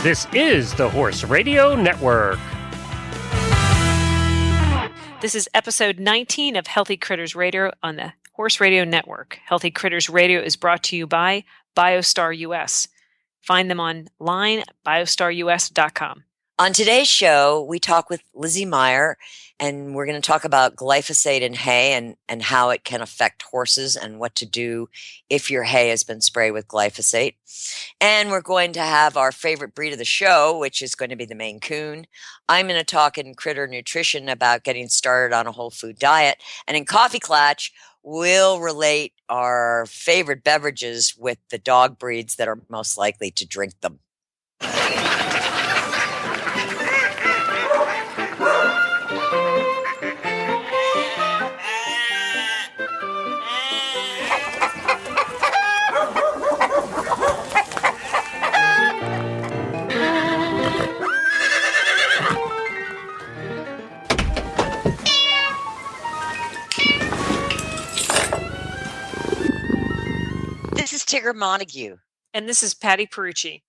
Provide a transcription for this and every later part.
This is the Horse Radio Network. This is episode 19 of Healthy Critters Radio on the Horse Radio Network. Healthy Critters Radio is brought to you by Bioustar US. Find them online, biostarus.com. On today's show, we talk with Lizzie Meyer, and we're going to talk about glyphosate in hay and how it can affect horses and what to do if your hay has been sprayed with glyphosate. And we're going to have our favorite breed of the show, which is going to be the Maine Coon. I'm going to talk in critter nutrition about getting started on a whole food diet. And in Coffee Clatch, we'll relate our favorite beverages with the dog breeds that are most likely to drink them. This is Tigger Montague. And this is Patty Perucci.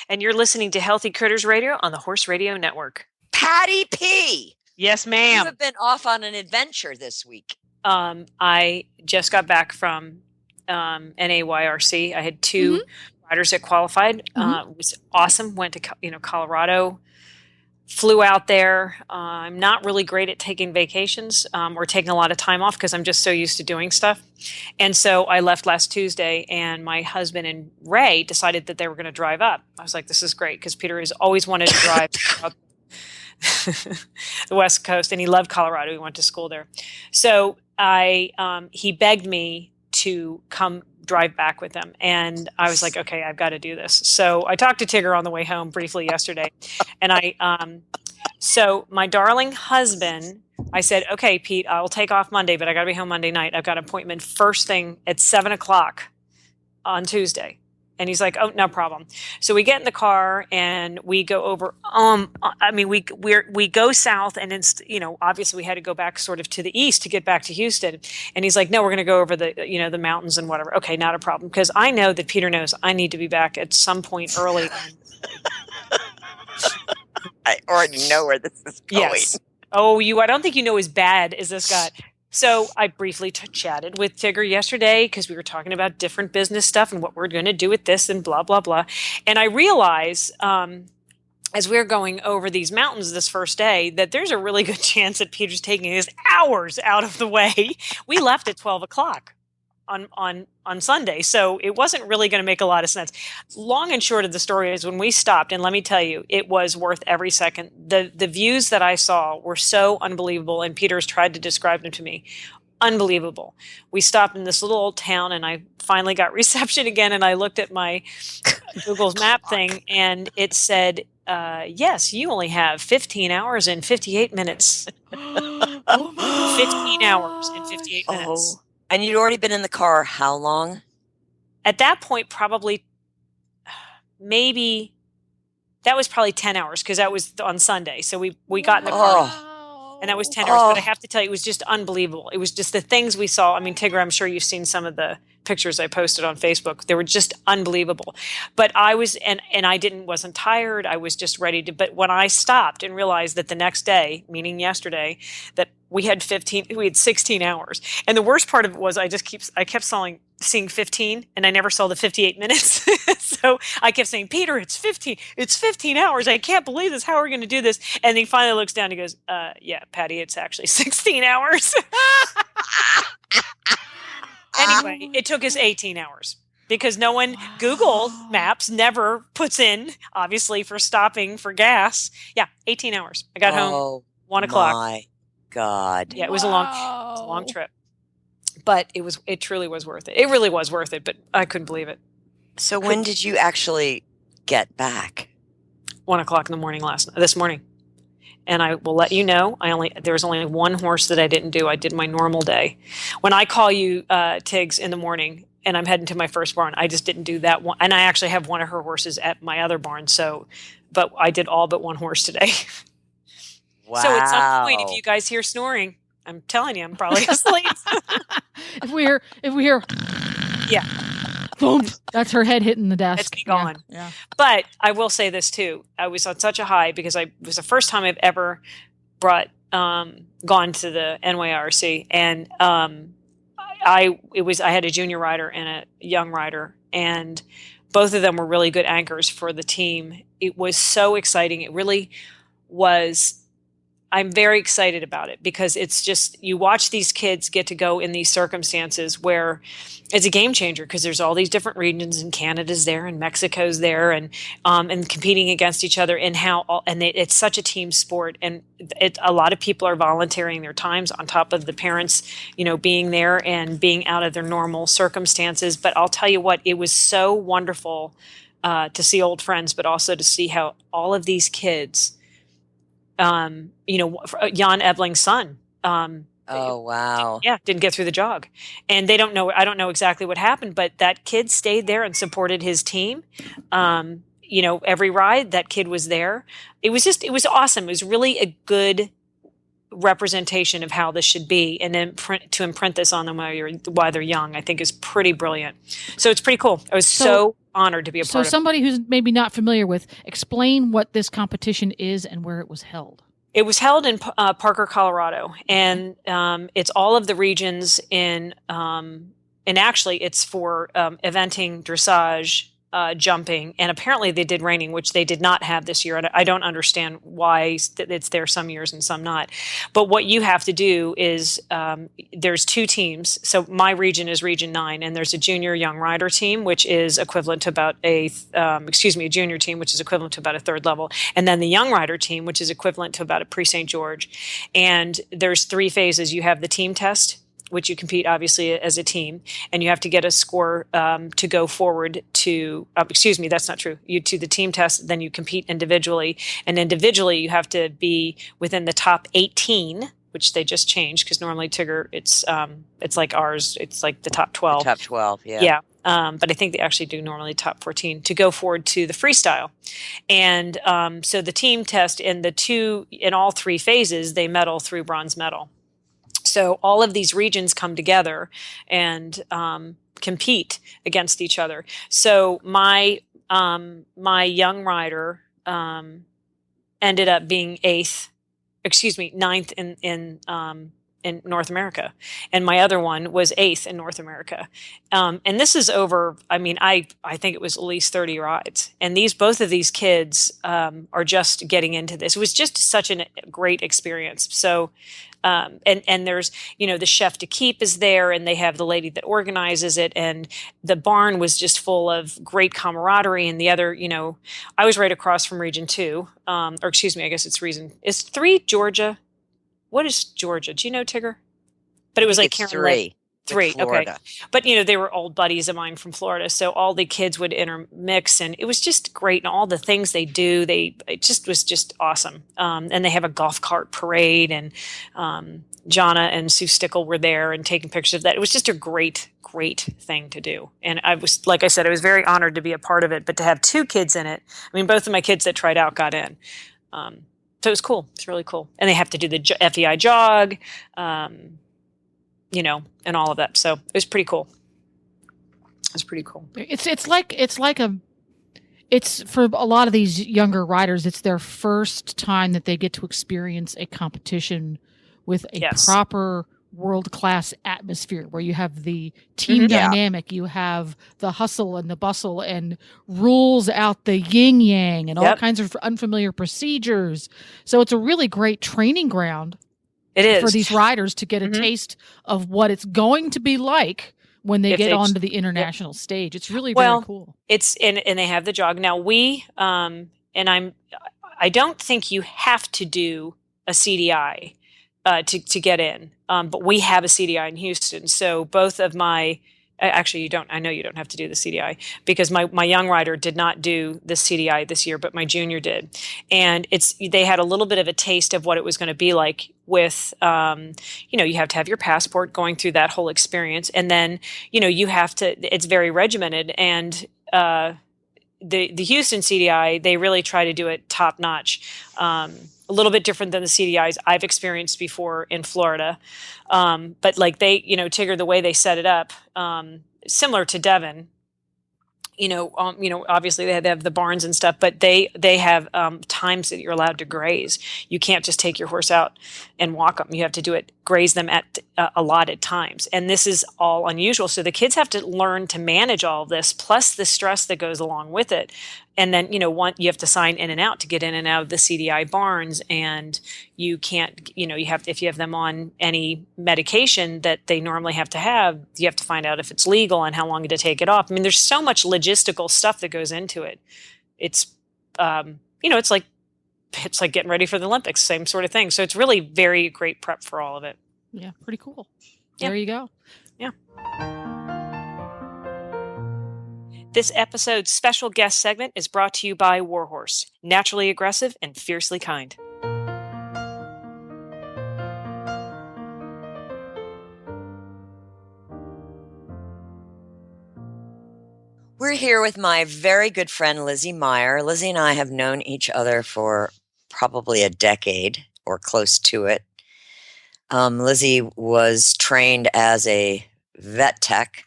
And you're listening to Healthy Critters Radio on the Horse Radio Network. Patty P. Yes, ma'am. You have been off on an adventure this week. I just got back from NAYRC. I had two riders that qualified. It was awesome. Went to Colorado. Flew out there. I'm not really great at taking vacations or taking a lot of time off because I'm just so used to doing stuff. And so I left last Tuesday, and my husband and Ray decided that they were going to drive up. I was like, this is great because Peter has always wanted to drive up the West Coast, and he loved Colorado. He went to school there. So he begged me to come drive back with them. And I was like, okay, I've got to do this. So I talked to Tigger on the way home briefly yesterday. And so my darling husband, I said, okay, Pete, I'll take off Monday, but I got to be home Monday night. I've got an appointment first thing at 7:00 on Tuesday. And he's like, oh, no problem. So we get in the car and we go over, we go south, and it's, obviously we had to go back sort of to the east to get back to Houston. And he's like, no, we're going to go over the mountains and whatever. Okay, not a problem. Because I know that Peter knows I need to be back at some point early. I already know where this is going. Yes. Oh, I don't think you know as bad as this got. So I briefly chatted with Tigger yesterday because we were talking about different business stuff and what we're going to do with this and blah, blah, blah. And I realized as we're going over these mountains this first day that there's a really good chance that Peter's taking his hours out of the way. We left at 12:00 on Sunday, so it wasn't really going to make a lot of sense. Long and short of the story is when we stopped, and let me tell you, it was worth every second. The views that I saw were so unbelievable, and Peter's tried to describe them to me. Unbelievable. We stopped in this little old town, and I finally got reception again, and I looked at my Google's map thing, and it said, yes, you only have 15 hours and 58 minutes. 15 hours and 58 minutes. And you'd already been in the car how long? At that point, probably that was probably 10 hours because that was on Sunday. So we got in the car and that was 10 hours. But I have to tell you, it was just unbelievable. It was just the things we saw. I mean, Tigger, I'm sure you've seen some of the pictures I posted on Facebook. They were just unbelievable. But I was, and I wasn't tired. I was just ready to, but when I stopped and realized that the next day, meaning yesterday, that we had 16 hours. And the worst part of it was I kept seeing 15 and I never saw the 58 minutes. So I kept saying, Peter, it's 15 hours. I can't believe this. How are we going to do this? And he finally looks down and he goes, yeah, Patty, it's actually 16 hours. Anyway, it took us 18 hours because Google Maps never puts in, obviously, for stopping for gas. Yeah, 18 hours. I got home 1:00. My God. Yeah, it was a long trip. But it truly was worth it. It really was worth it, but I couldn't believe it. So when did you actually get back? 1:00 in the morning this morning. And I will let you know, there was only one horse that I didn't do. I did my normal day. When I call you, Tiggs, in the morning and I'm heading to my first barn, I just didn't do that one. And I actually have one of her horses at my other barn. But I did all but one horse today. Wow. So at some point, if you guys hear snoring, I'm telling you, I'm probably asleep. if we hear, yeah. Thump. That's her head hitting the desk. It's me gone. Yeah. But I will say this too. I was on such a high because it was the first time I've ever gone to the NYRC, and I had a junior rider and a young rider, and both of them were really good anchors for the team. It was so exciting. It really was. I'm very excited about it because it's just, you watch these kids get to go in these circumstances where it's a game changer, because there's all these different regions, and Canada's there and Mexico's there, and competing against each other, and it's such a team sport, and a lot of people are volunteering their times on top of the parents, being there and being out of their normal circumstances. But I'll tell you what, it was so wonderful to see old friends, but also to see how all of these kids, Jan Ebling's son. Oh, wow. Yeah, didn't get through the jog. And I don't know exactly what happened, but that kid stayed there and supported his team. Every ride, that kid was there. It was awesome. It was really a good representation of how this should be. And then to imprint this on them while they're young, I think is pretty brilliant. So it's pretty cool. I was so honored to be a part of it. So somebody who's maybe not familiar with, explain what this competition is and where it was held. It was held in Parker, Colorado, and it's all of the regions and actually it's for eventing, dressage, jumping, and apparently they did reining, which they did not have this year. I don't understand why it's there some years and some not. But what you have to do is there's two teams. So my region is Region 9, and there's a junior young rider team, which is equivalent to about a junior team, which is equivalent to about a third level, and then the young rider team, which is equivalent to about a pre-St. George. And there's 3 phases. You have the team test, which you compete obviously as a team, and you have to get a score to go forward to, that's not true. You do the team test, then you compete individually, and individually you have to be within the top 18, which they just changed, because normally, Tigger, it's like ours, it's like the top 12. The top 12, yeah. Yeah. But I think they actually do normally top 14 to go forward to the freestyle. And so the team test in all 3 phases, they medal through bronze medal. So all of these regions come together and compete against each other. So my young rider ended up being ninth in North America, and my other one was 8th in North America. And this is over. I mean, I think it was at least 30 rides, and both of these kids are just getting into this. It was just such a great experience. So. And there's, the chef to keep is there, and they have the lady that organizes it, and the barn was just full of great camaraderie. And the other, I was right across from Region 2, I guess it's 3 Georgia. What is Georgia? Do you know, Tigger? But it was like Karen 3. 3, okay. But, they were old buddies of mine from Florida, so all the kids would intermix, and it was just great. And all the things they do, it just was just awesome. And they have a golf cart parade, and Jana and Sue Stickle were there and taking pictures of that. It was just a great, great thing to do. And I was, like I said, I was very honored to be a part of it, but to have 2 kids in it, I mean, both of my kids that tried out got in. So it was cool. It's really cool. And they have to do the FEI jog, and all of that. So it was pretty cool. It's pretty cool. It's for a lot of these younger riders, it's their first time that they get to experience a competition with a proper world-class atmosphere, where you have the team dynamic, you have the hustle and the bustle, and rules out the yin yang, and all kinds of unfamiliar procedures. So it's a really great training ground. It is for these riders to get a taste of what it's going to be like when they get onto the international stage. It's really very cool. It's and they have the jog now. I don't think you have to do a CDI to get in, but we have a CDI in Houston. So both of my actually, you don't. I know you don't have to do the CDI, because my young rider did not do the CDI this year, but my junior did, and they had a little bit of a taste of what it was going to be like with, you have to have your passport, going through that whole experience, and then you have to. It's very regimented, and the Houston CDI, they really try to do it top notch. A little bit different than the CDIs I've experienced before in Florida. But like Tigger, the way they set it up, similar to Devon, Obviously they have the barns and stuff, but they have times that you're allowed to graze. You can't just take your horse out and walk them. You have to graze them at allotted times. And this is all unusual. So the kids have to learn to manage all of this, plus the stress that goes along with it. And then, you have to sign in and out to get in and out of the CDI barns. And you can't, if you have them on any medication that they normally have to have, you have to find out if it's legal and how long to take it off. I mean, there's so much logistical stuff that goes into it. It's, it's like getting ready for the Olympics, same sort of thing. So it's really very great prep for all of it. Yeah, pretty cool. There you go. Yeah. This episode's special guest segment is brought to you by Warhorse, naturally aggressive and fiercely kind. We're here with my very good friend, Lizzie Meyer. Lizzie and I have known each other for probably a decade or close to it. Lizzie was trained as a vet tech,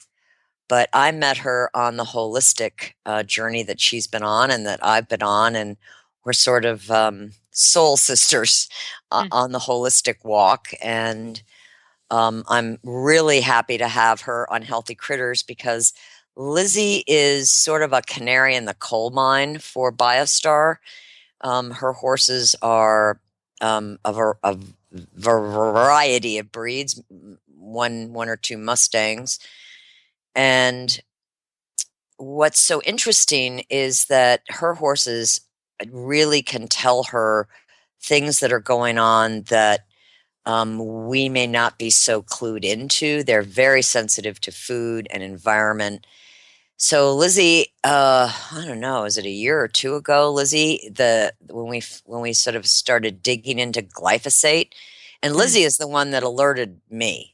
but I met her on the holistic journey that she's been on and that I've been on, and we're sort of soul sisters on the holistic walk. And I'm really happy to have her on Healthy Critters because Lizzie is sort of a canary in the coal mine for Bioustar. Her horses are a variety of breeds, one or two Mustangs. And what's so interesting is that her horses really can tell her things that are going on that we may not be so clued into. They're very sensitive to food and environment. So Lizzie, I don't know, is it a year or two ago, Lizzie, when we sort of started digging into glyphosate, and Lizzie is the one that alerted me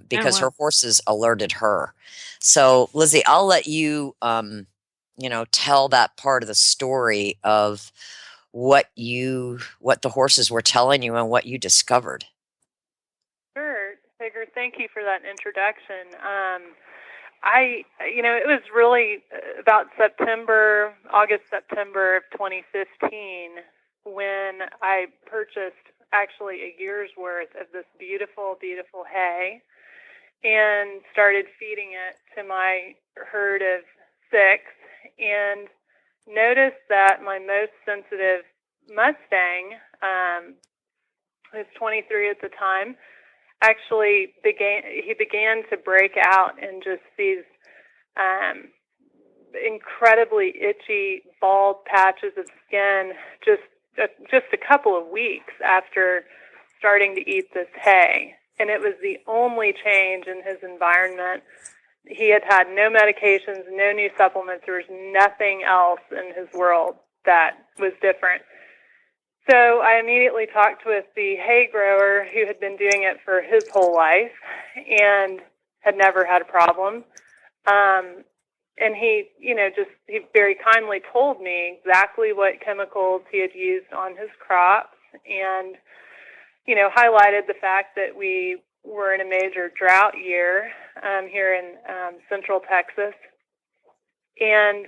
because her horses alerted her. So Lizzie, I'll let you, tell that part of the story of what the horses were telling you and what you discovered. Sure, Tigger. Thank you for that introduction. It was really about August, September of 2015 when I purchased actually a year's worth of this beautiful, beautiful hay and started feeding it to my herd of 6 and noticed that my most sensitive Mustang, who was 23 at the time, actually began to break out in just these incredibly itchy, bald patches of skin just a couple of weeks after starting to eat this hay. And it was the only change in his environment. He had had no medications, no new supplements. There was nothing else in his world that was different. So I immediately talked with the hay grower who had been doing it for his whole life and had never had a problem. And he very kindly told me exactly what chemicals he had used on his crops and, highlighted the fact that we were in a major drought year here in central Texas. And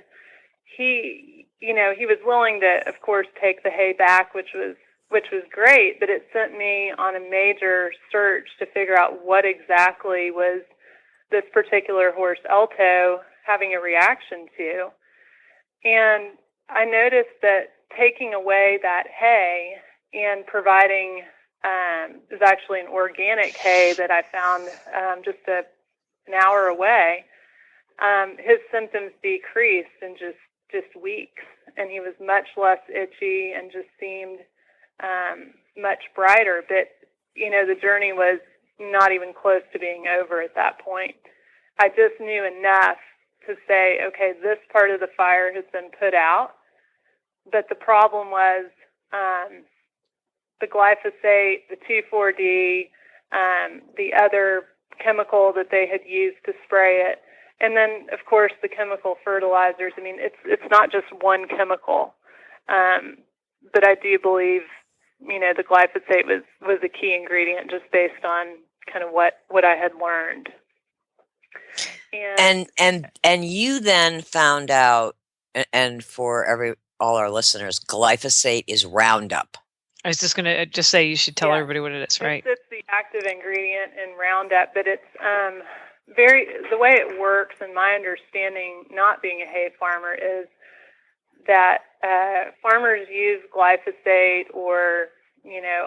he was willing to, of course, take the hay back, which was great, but it sent me on a major search to figure out what exactly was this particular horse, Elto, having a reaction to. And I noticed that taking away that hay and providing is actually an organic hay that I found just an hour away, his symptoms decreased in just weeks, and he was much less itchy and just seemed much brighter. But, the journey was not even close to being over at that point. I just knew enough to say, okay, this part of the fire has been put out, but the problem was the glyphosate, the 2,4-D, the other chemical that they had used to spray it, and then, of course, the chemical fertilizers. I mean, it's not just one chemical, but I do believe, the glyphosate was a key ingredient just based on kind of what I had learned. And you then found out, and for all our listeners, glyphosate is Roundup. I was just going to just say you should tell everybody what it is, right? It's the active ingredient in Roundup, but it's the way it works, and my understanding, not being a hay farmer, is that farmers use glyphosate or,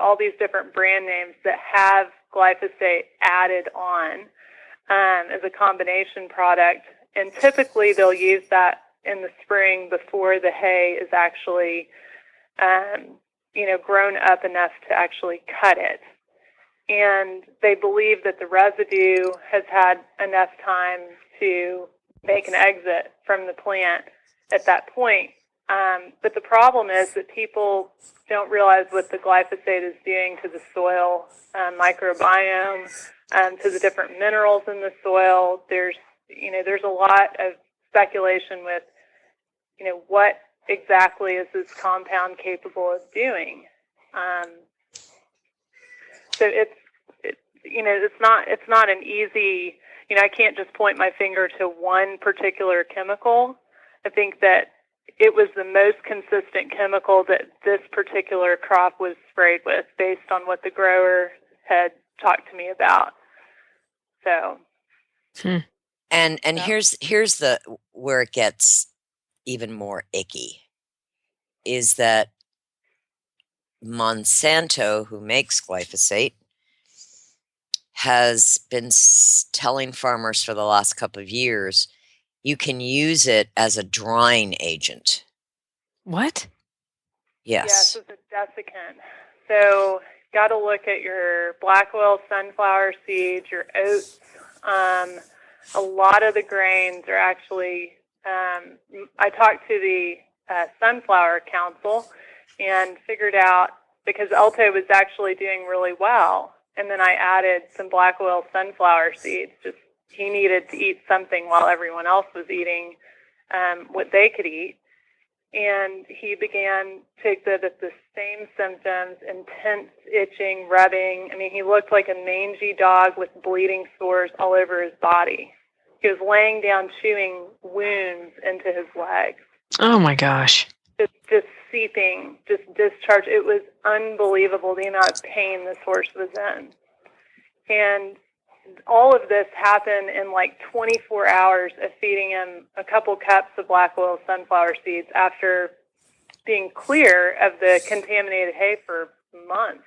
all these different brand names that have glyphosate added on as a combination product. And typically they'll use that in the spring before the hay is actually, grown up enough to actually cut it. And they believe that the residue has had enough time to make an exit from the plant at that point. But the problem is that people don't realize what the glyphosate is doing to the soil microbiome, to the different minerals in the soil. There's a lot of speculation with, what exactly is this compound capable of doing. So it's not an easy, I can't just point my finger to one particular chemical. I think that it was the most consistent chemical that this particular crop was sprayed with, based on what the grower had talked to me about. So, and here's where it gets even more icky, is that Monsanto, who makes glyphosate, has been telling farmers for the last couple of years, you can use it as a drying agent. What? Yes. Yes, it's a desiccant. So, got to look at your black oil sunflower seeds, your oats. A lot of the grains are actually, I talked to the Sunflower Council and figured out, because Alto was actually doing really well, and then I added some black oil sunflower seeds. Just, he needed to eat something while everyone else was eating what they could eat. And he began to exhibit the same symptoms: intense itching, rubbing. I mean, he looked like a mangy dog with bleeding sores all over his body. He was laying down, chewing wounds into his legs. Oh my gosh. Just seeping, just discharge. It was unbelievable, the amount of pain this horse was in. And all of this happened in like 24 hours of feeding him a couple cups of black oil sunflower seeds after being clear of the contaminated hay for months.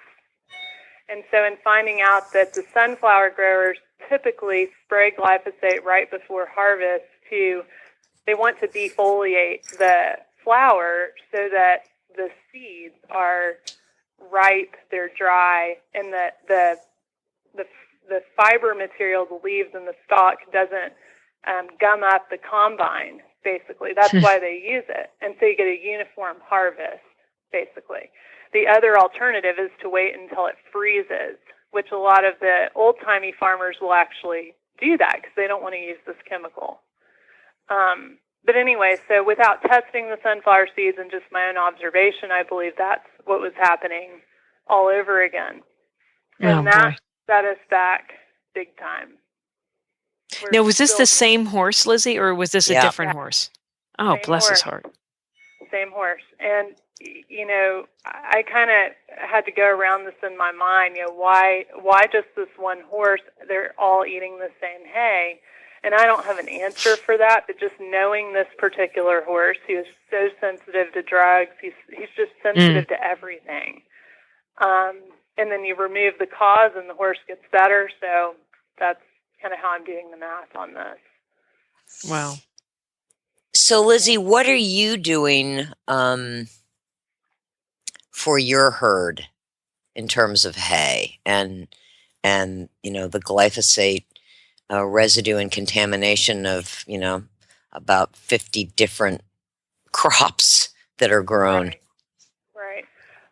And so in finding out that the sunflower growers typically spray glyphosate right before harvest they want to defoliate the flower so that the seeds are ripe, they're dry, and that the fiber material, the leaves and the stalk, doesn't gum up the combine, basically. That's why they use it. And so you get a uniform harvest, basically. The other alternative is to wait until it freezes, which a lot of the old-timey farmers will actually do that because they don't want to use this chemical. But anyway, so without testing the sunflower seeds and just my own observation, I believe that's what was happening all over again. And that set us back big time. Now, was this the same horse, Lizzie, or was this a different horse? Oh, bless his heart. Same horse. And, I kind of had to go around this in my mind, why just this one horse? They're all eating the same hay. And I don't have an answer for that, but just knowing this particular horse, he was so sensitive to drugs. He's just sensitive to everything. And then you remove the cause and the horse gets better. So that's kind of how I'm doing the math on this. Wow. So Lizzie, what are you doing for your herd in terms of hay and the glyphosate residue and contamination of, about 50 different crops that are grown? Right.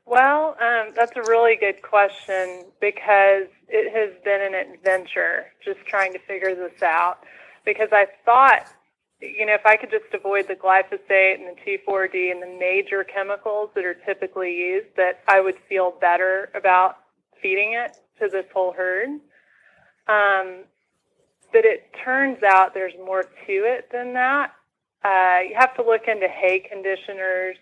Well, that's a really good question, because it has been an adventure just trying to figure this out. Because I thought, if I could just avoid the glyphosate and the 2,4-D and the major chemicals that are typically used, that I would feel better about feeding it to this whole herd. But it turns out there's more to it than that. You have to look into hay conditioners,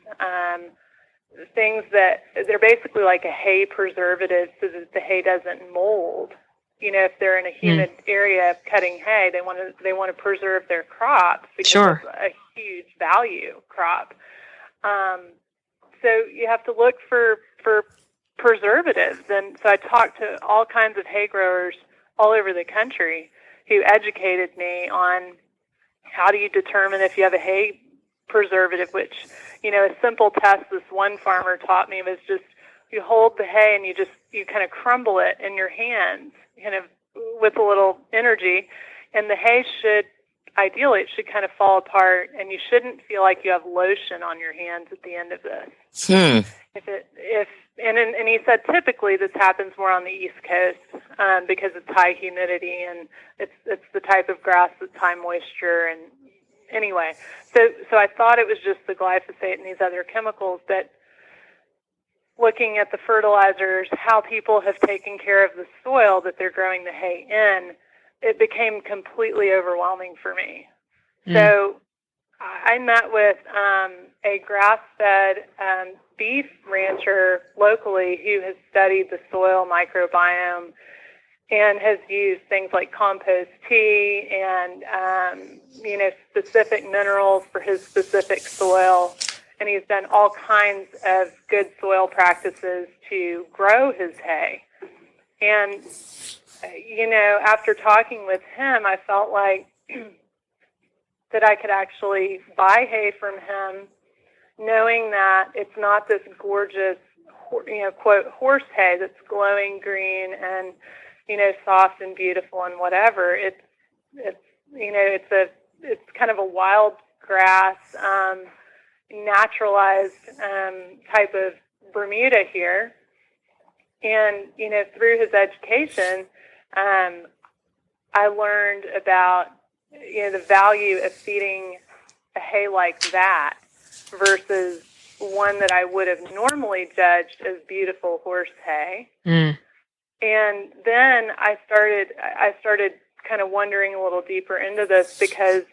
things that they're basically like a hay preservative so that the hay doesn't mold. You know, if they're in a humid area cutting hay, they want to preserve their crops because it's a huge value crop. So you have to look for preservatives. And so I talked to all kinds of hay growers all over the country who educated me on how do you determine if you have a hay preservative, which, you know, a simple test this one farmer taught me was just you hold the hay and you kind of crumble it in your hands, kind of with a little energy, and the hay ideally it should kind of fall apart, and you shouldn't feel like you have lotion on your hands at the end of this. And he said typically this happens more on the East Coast because it's high humidity and it's the type of grass that's high moisture. And anyway, so I thought it was just the glyphosate and these other chemicals, but looking at the fertilizers, how people have taken care of the soil that they're growing the hay in, it became completely overwhelming for me. So I met with a grass-fed beef rancher locally who has studied the soil microbiome and has used things like compost tea and, specific minerals for his specific soil. And he's done all kinds of good soil practices to grow his hay. And, after talking with him, I felt like that I could actually buy hay from him, knowing that it's not this gorgeous, quote, horse hay that's glowing green and, soft and beautiful and whatever. It's kind of a wild grass, naturalized type of Bermuda here. And, through his education, I learned about, the value of feeding a hay like that versus one that I would have normally judged as beautiful horse hay. And then I started kind of wondering a little deeper into this because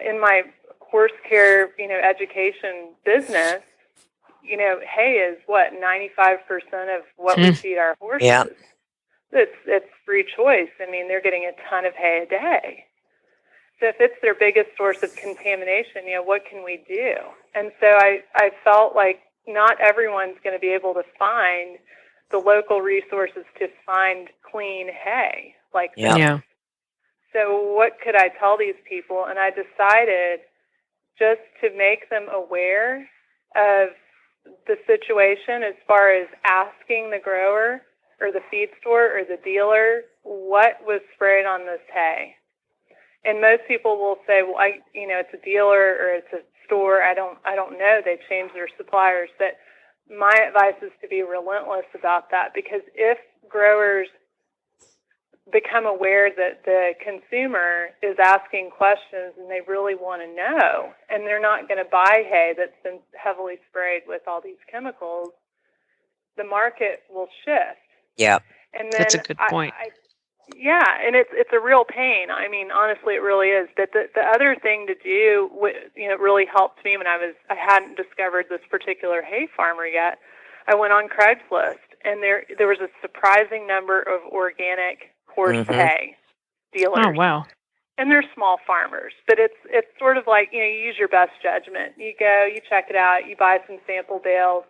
in my horse care, education business, hay is what 95% of what we feed our horses. Yeah. It's free choice. I mean, they're getting a ton of hay a day. So if it's their biggest source of contamination, what can we do? And so I felt like not everyone's going to be able to find the local resources to find clean hay like this. Yeah. So what could I tell these people? And I decided just to make them aware of the situation as far as asking the grower or the feed store or the dealer what was sprayed on this hay. And most people will say, well, it's a dealer or it's a store. I don't know. They change their suppliers. But my advice is to be relentless about that, because if growers become aware that the consumer is asking questions and they really want to know, and they're not going to buy hay that's been heavily sprayed with all these chemicals, the market will shift. Yeah. And then that's a good point. And it's a real pain. I mean, honestly, it really is. But the other thing to do, it really helped me when I hadn't discovered this particular hay farmer yet. I went on Craigslist, and there was a surprising number of organic horse hay dealers. Oh, wow. And they're small farmers, but it's sort of like, you use your best judgment. You go, you check it out, you buy some sample bales.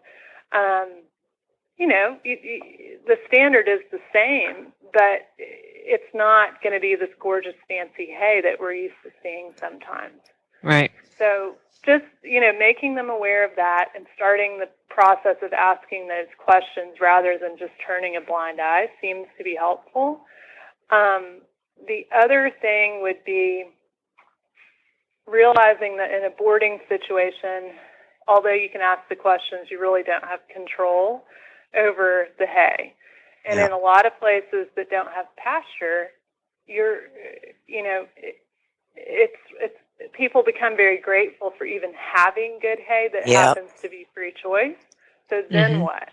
The standard is the same, but it's not going to be this gorgeous fancy hay that we're used to seeing sometimes. Right. So just, making them aware of that and starting the process of asking those questions rather than just turning a blind eye seems to be helpful. The other thing would be realizing that in a boarding situation, although you can ask the questions, you really don't have control over the hay. And in a lot of places that don't have pasture, people become very grateful for even having good hay that happens to be free choice. So then what?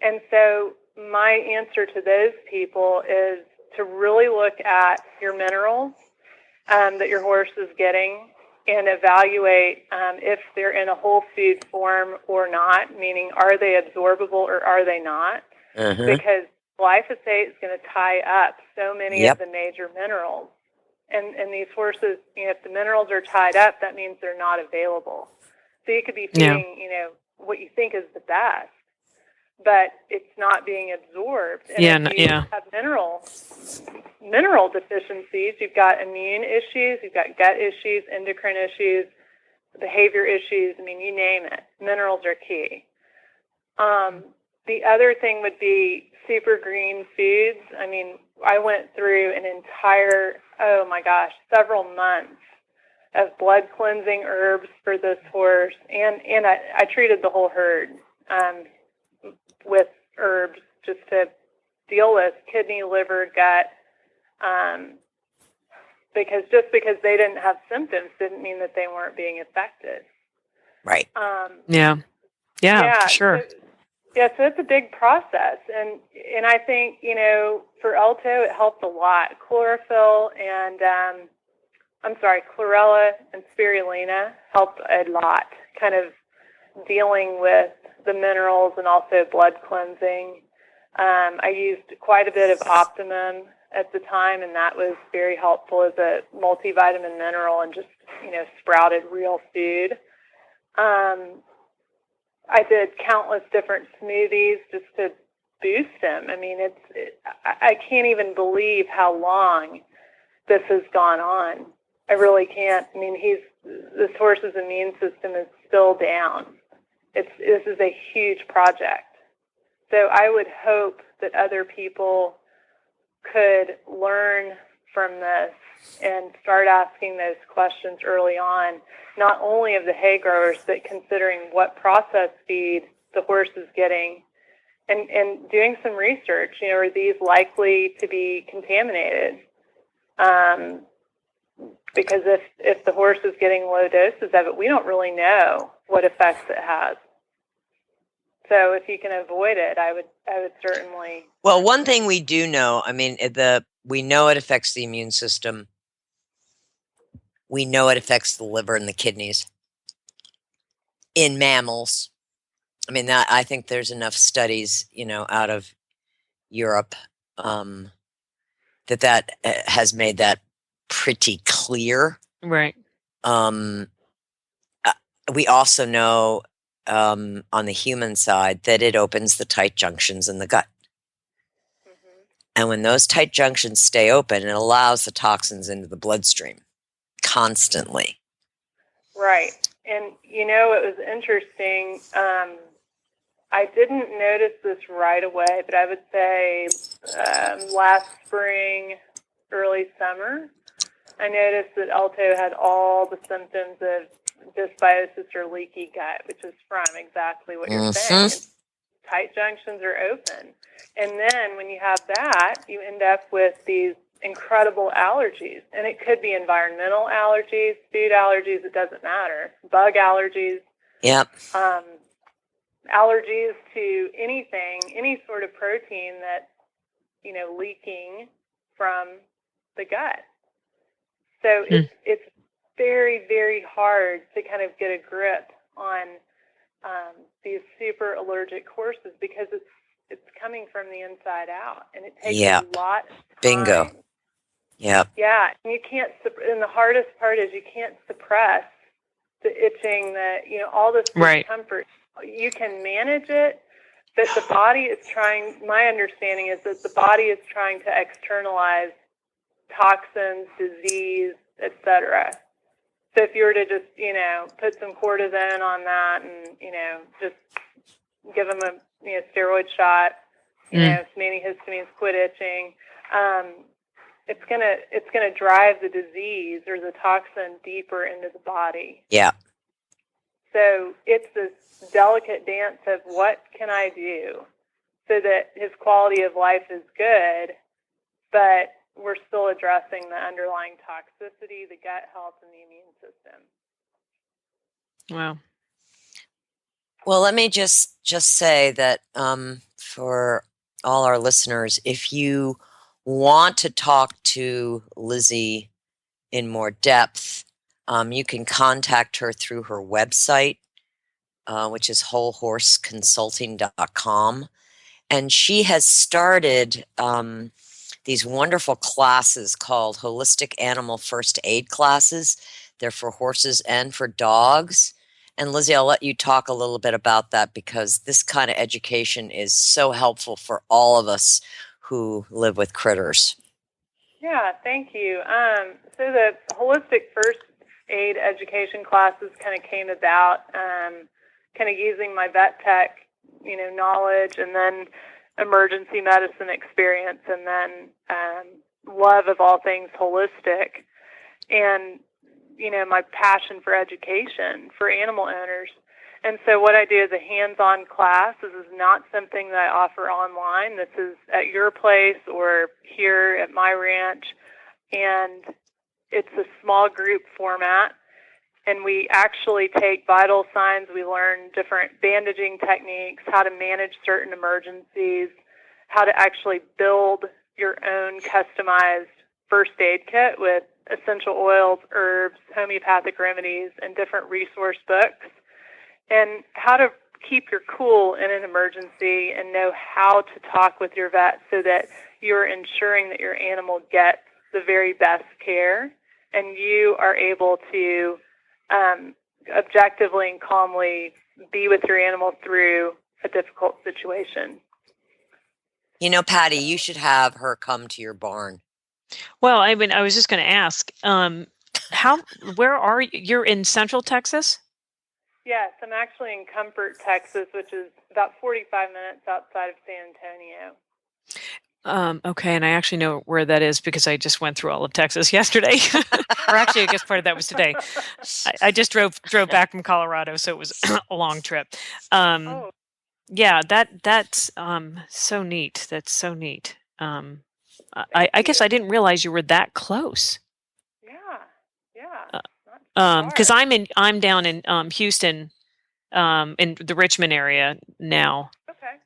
And so my answer to those people is to really look at your minerals that your horse is getting and evaluate if they're in a whole food form or not, meaning are they absorbable or are they not? Because glyphosate is going to tie up so many of the major minerals. And these horses, if the minerals are tied up, that means they're not available. So you could be feeding, what you think is the best, but it's not being absorbed. And if you have mineral deficiencies, you've got immune issues, you've got gut issues, endocrine issues, behavior issues. I mean, you name it. Minerals are key. The other thing would be super green foods. I mean, I went through an entire, several months of blood cleansing herbs for this horse, and I treated the whole herd with herbs just to deal with kidney, liver, gut, because they didn't have symptoms didn't mean that they weren't being affected. Right. For sure. So it's a big process, and I think for Alto it helped a lot. Chlorophyll and chlorella and spirulina helped a lot, kind of dealing with the minerals and also blood cleansing. I used quite a bit of Optimum at the time, and that was very helpful as a multivitamin mineral and just sprouted real food. I did countless different smoothies just to boost him. I mean, I can't even believe how long this has gone on. I really can't. I mean, this horse's immune system is still down. This is a huge project. So I would hope that other people could learn from this and start asking those questions early on, not only of the hay growers, but considering what processed feed the horse is getting and doing some research. Are these likely to be contaminated? Because if the horse is getting low doses of it, we don't really know what effects it has. So if you can avoid it, I would certainly. Well, one thing we do know, I mean, we know it affects the immune system. We know it affects the liver and the kidneys in mammals. I mean, I think there's enough studies, out of Europe that has made that pretty clear. Right. We also know on the human side that it opens the tight junctions in the gut. And when those tight junctions stay open, it allows the toxins into the bloodstream constantly. Right. And, it was interesting. I didn't notice this right away, but I would say last spring, early summer, I noticed that Alto had all the symptoms of dysbiosis or leaky gut, which is from exactly what you're saying. Tight junctions are open. And then when you have that, you end up with these incredible allergies. And it could be environmental allergies, food allergies, it doesn't matter. Bug allergies. Yep. Allergies to anything, any sort of protein that's, leaking from the gut. So it's very, very hard to kind of get a grip on these super allergic horses because it's coming from the inside out, and it takes a lot of time. Bingo. Yep. Yeah, and you can't. And the hardest part is you can't suppress the itching, all this discomfort. You can manage it, but the body is trying. My understanding is that the body is trying to externalize toxins, disease, etc. So if you were to just, put some cortisone on that and, just give them a steroid shot, some antihistamines, quit itching, it's gonna drive the disease or the toxin deeper into the body. Yeah. So it's this delicate dance of what can I do so that his quality of life is good, but we're still addressing the underlying toxicity, the gut health, and the immune system. Wow. Well, let me just say that for all our listeners, if you want to talk to Lizzie in more depth, you can contact her through her website, which is wholehorseconsulting.com. And she has started these wonderful classes called Holistic Animal First Aid classes. They're for horses and for dogs. And Lizzie, I'll let you talk a little bit about that, because this kind of education is so helpful for all of us who live with critters. Yeah, thank you. So the Holistic First Aid education classes kind of came about kind of using my vet tech, knowledge, and then emergency medicine experience, and then love of all things holistic, and my passion for education for animal owners. And so what I do is a hands-on class. This is not something that I offer online. This is at your place or here at my ranch, and it's a small group format. And we actually take vital signs. We learn different bandaging techniques, how to manage certain emergencies, how to actually build your own customized first aid kit with essential oils, herbs, homeopathic remedies, and different resource books, and how to keep your cool in an emergency and know how to talk with your vet so that you're ensuring that your animal gets the very best care and you are able to objectively and calmly be with your animal through a difficult situation. Patty, you should have her come to your barn. Well, I was just going to ask, where are you? You're in Central Texas? Yes, I'm actually in Comfort, Texas, which is about 45 minutes outside of San Antonio. Okay, and I actually know where that is because I just went through all of Texas yesterday. Or actually, I guess part of that was today. I just drove back from Colorado, so it was a long trip. Yeah, that's so neat. That's so neat. I guess I didn't realize you were that close. Yeah. Because I'm down in Houston, in the Richmond area now. Okay.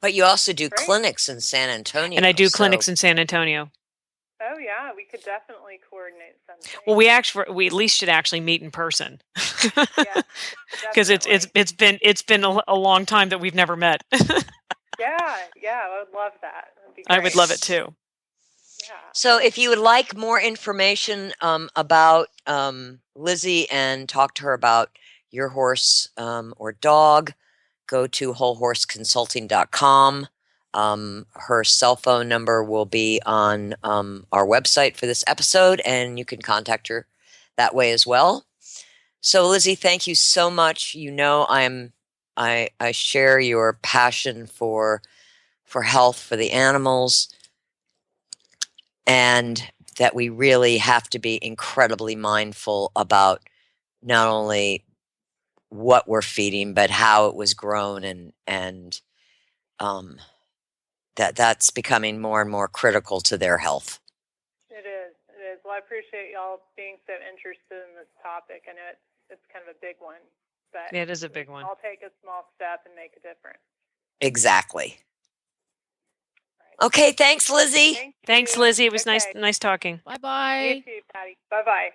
But you also do clinics in San Antonio. And I do clinics in San Antonio. Oh yeah, we could definitely coordinate something. Well, we at least should actually meet in person. Because it's been a long time that we've never met. Yeah, I would love that. I would love it too. Yeah. So if you would like more information about Lizzie and talk to her about your horse or dog, go to wholehorseconsulting.com. Her cell phone number will be on our website for this episode, and you can contact her that way as well. So Lizzie, thank you so much. I share your passion for health, for the animals, and that we really have to be incredibly mindful about not only what we're feeding, but how it was grown, and that's becoming more and more critical to their health. It is. Well, I appreciate y'all being so interested in this topic. I know it's kind of a big one, but it is a big one. I'll take a small step and make a difference. Exactly. Okay, thanks, Lizzie. Thanks, Lizzie. It was nice talking. Bye-bye. You too, Patty. Bye-bye.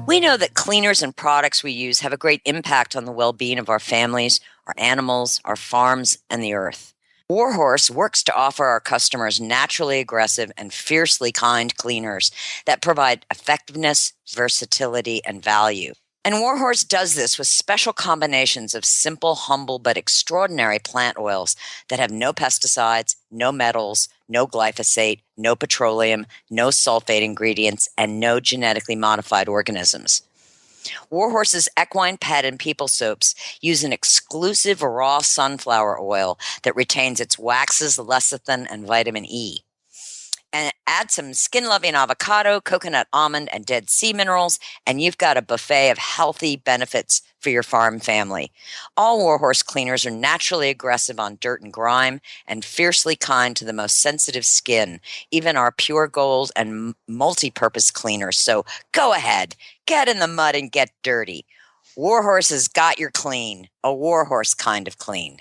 We know that cleaners and products we use have a great impact on the well-being of our families, our animals, our farms, and the earth. Warhorse works to offer our customers naturally aggressive and fiercely kind cleaners that provide effectiveness, versatility, and value. And Warhorse does this with special combinations of simple, humble, but extraordinary plant oils that have no pesticides, no metals, no glyphosate, no petroleum, no sulfate ingredients, and no genetically modified organisms. Warhorse's equine, pet, and people soaps use an exclusive raw sunflower oil that retains its waxes, lecithin, and vitamin E. And add some skin-loving avocado, coconut almond, and dead sea minerals, and you've got a buffet of healthy benefits for your farm family. All Warhorse cleaners are naturally aggressive on dirt and grime and fiercely kind to the most sensitive skin, even our pure gold and multi-purpose cleaners. So go ahead, get in the mud and get dirty. Warhorse has got your clean, a Warhorse kind of clean.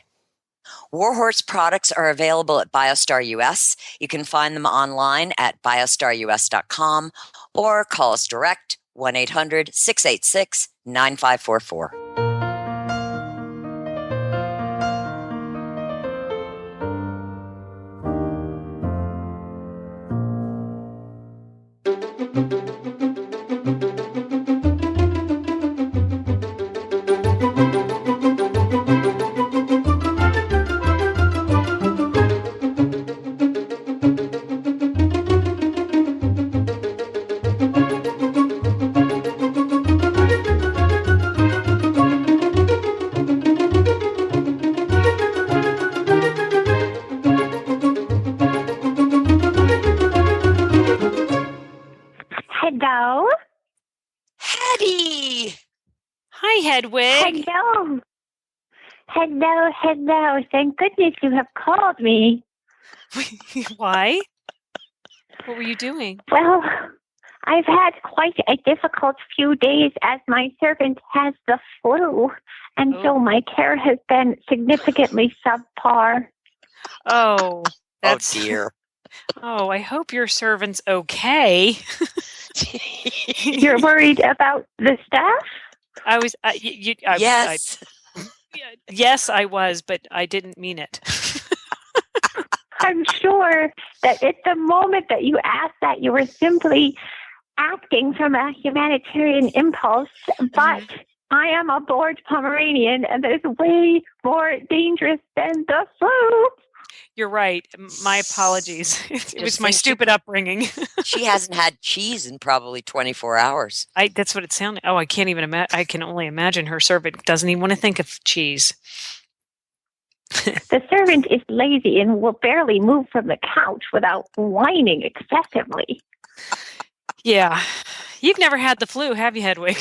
Warhorse products are available at Bioustar US. You can find them online at biostarus.com or call us direct 1-800-686-9544. Hello? Hetty! Hi, Hedwig. Hello. Hello. Thank goodness you have called me. Why? What were you doing? Well, I've had quite a difficult few days as my servant has the flu, and so my care has been significantly subpar. Oh, that's... Oh, dear. Oh, I hope your servant's okay. You're worried about the staff? I was... Yes. Yes, I was, but I didn't mean it. I'm sure that at the moment that you asked that, you were simply acting from a humanitarian impulse, but I am a bored Pomeranian, and that is way more dangerous than the flu. You're right. My apologies. It was my stupid upbringing. She hasn't had cheese in probably 24 hours. That's what it sounded. Oh, I can't even imagine. I can only imagine her servant doesn't even want to think of cheese. The servant is lazy and will barely move from the couch without whining excessively. Yeah. You've never had the flu, have you, Hedwig?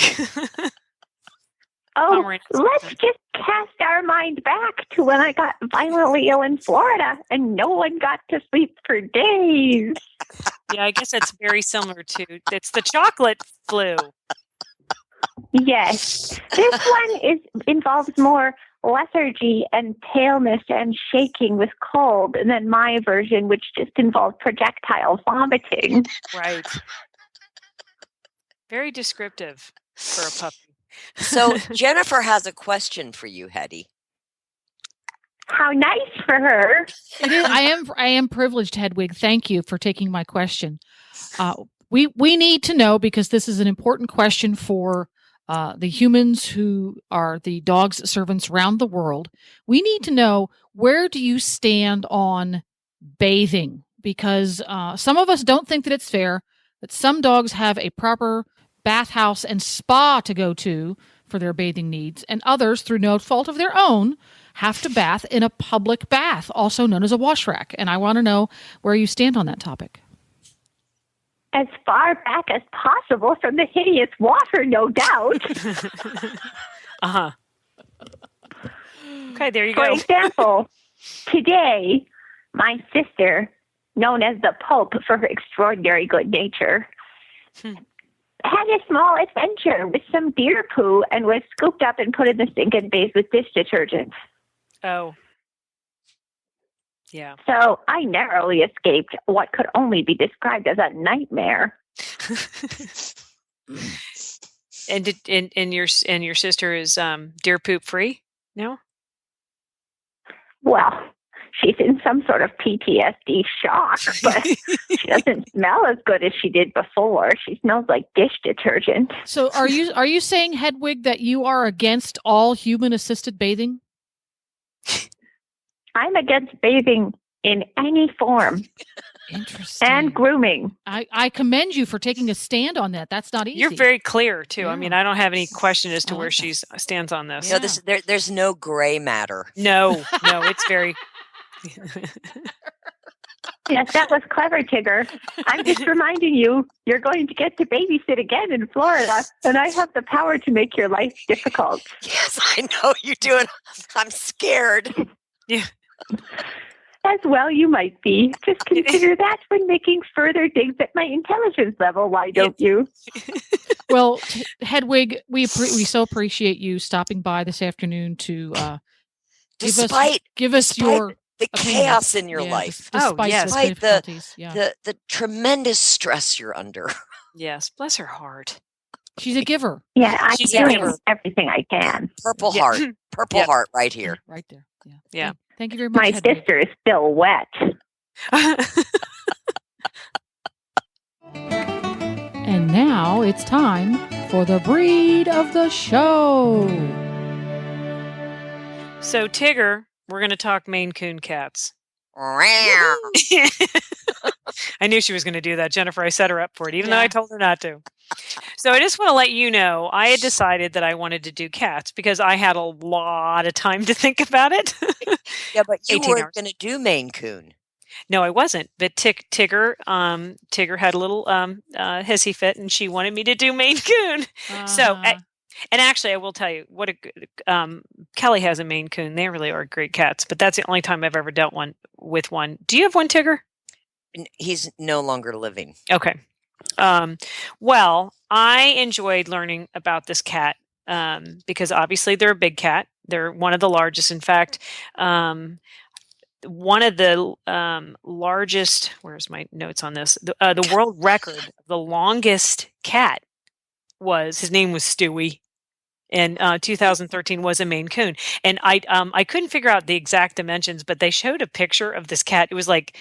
Oh, let's just cast our mind back to when I got violently ill in Florida and no one got to sleep for days. Yeah, I guess that's very similar to... It's the chocolate flu. Yes. This one involves more lethargy and paleness and shaking with cold, and then my version, which just involves projectile vomiting. Right. Very descriptive for a puppy. So Jennifer has a question for you, Hetty. How nice for her. It is. I am privileged, Hedwig. Thank you for taking my question. We need to know, because this is an important question for the humans who are the dog's servants around the world. We need to know, where do you stand on bathing? Because some of us don't think that it's fair that some dogs have a proper bathhouse and spa to go to for their bathing needs, and others, through no fault of their own, have to bath in a public bath, also known as a wash rack. And I want to know where you stand on that topic. As far back as possible from the hideous water, no doubt. Uh-huh. Okay, there you go. For example, today, my sister, known as the Pope for her extraordinary good nature, had a small adventure with some deer poo and was scooped up and put in the sink and bathed with dish detergent. Oh. Yeah. So I narrowly escaped what could only be described as a nightmare. And your sister is deer poop free? No? Well, she's in some sort of PTSD shock, but she doesn't smell as good as she did before. She smells like dish detergent. So are you saying, Hedwig, that you are against all human-assisted bathing? I'm against bathing in any form. Interesting. And grooming. I commend you for taking a stand on that. That's not easy. You're very clear, too. Yeah. I mean, I don't have any question as to where she stands on this. No, there's no gray matter. No, it's very... Yes, that was clever, Tigger. I'm just reminding you, you're going to get to babysit again in Florida, and I have the power to make your life difficult. Yes, I know you do, and I'm scared. Yeah. As well you might be. Just consider that when making further digs at my intelligence level, why don't you? Well, Hedwig, we so appreciate you stopping by this afternoon to Give us your the opinion. chaos in your life. Despite the tremendous stress you're under. Yes, bless her heart. She's a giver. Yeah, I'm doing everything I can. Purple heart right here. Right there. Yeah. Yeah. Thank you very much. My sister is still wet. And now it's time for the breed of the show. So, Tigger, we're going to talk Maine Coon cats. I knew she was going to do that, Jennifer. I set her up for it, even though I told her not to. So I just want to let you know, I had decided that I wanted to do cats because I had a lot of time to think about it. Yeah, but you weren't going to do Maine Coon. No, I wasn't. But Tigger had a little hissy fit, and she wanted me to do Maine Coon. So, and actually, I will tell you what Kelly has a Maine Coon. They really are great cats, but that's the only time I've ever dealt with one. Do you have one, Tigger? He's no longer living. Okay. Well, I enjoyed learning about this cat because obviously they're a big cat. They're one of the largest. In fact, one of the largest, where's my notes on this? The world record of the longest cat his name was Stewie. In 2013 was a Maine Coon. And I couldn't figure out the exact dimensions, but they showed a picture of this cat. It was like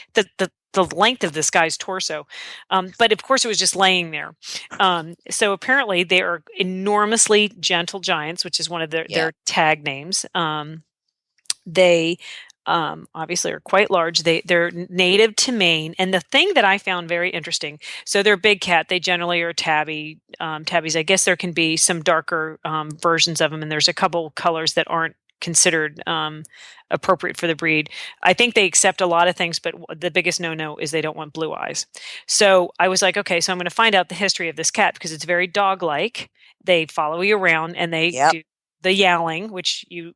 the length of this guy's torso. But of course it was just laying there. So apparently they are enormously gentle giants, which is one of their tag names. They obviously are quite large. They're native to Maine. And the thing that I found very interesting, so they're a big cat. They generally are tabbies. I guess there can be some darker versions of them. And there's a couple colors that aren't considered appropriate for the breed. I think they accept a lot of things, but the biggest no-no is they don't want blue eyes. So I was like, okay, so I'm going to find out the history of this cat because it's very dog-like. They follow you around and they do the yowling, which you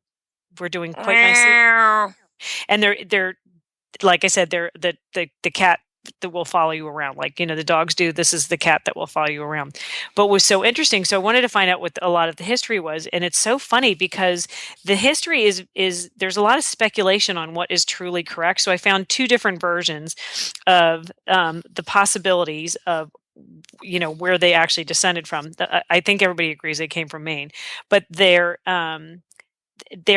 were doing quite nicely. And they're like I said, they're the cat that will follow you around. Like, the dogs do. This is the cat that will follow you around. But was so interesting. So I wanted to find out what a lot of the history was. And it's so funny because the history is there's a lot of speculation on what is truly correct. So I found two different versions of the possibilities of where they actually descended from. I think everybody agrees they came from Maine, but there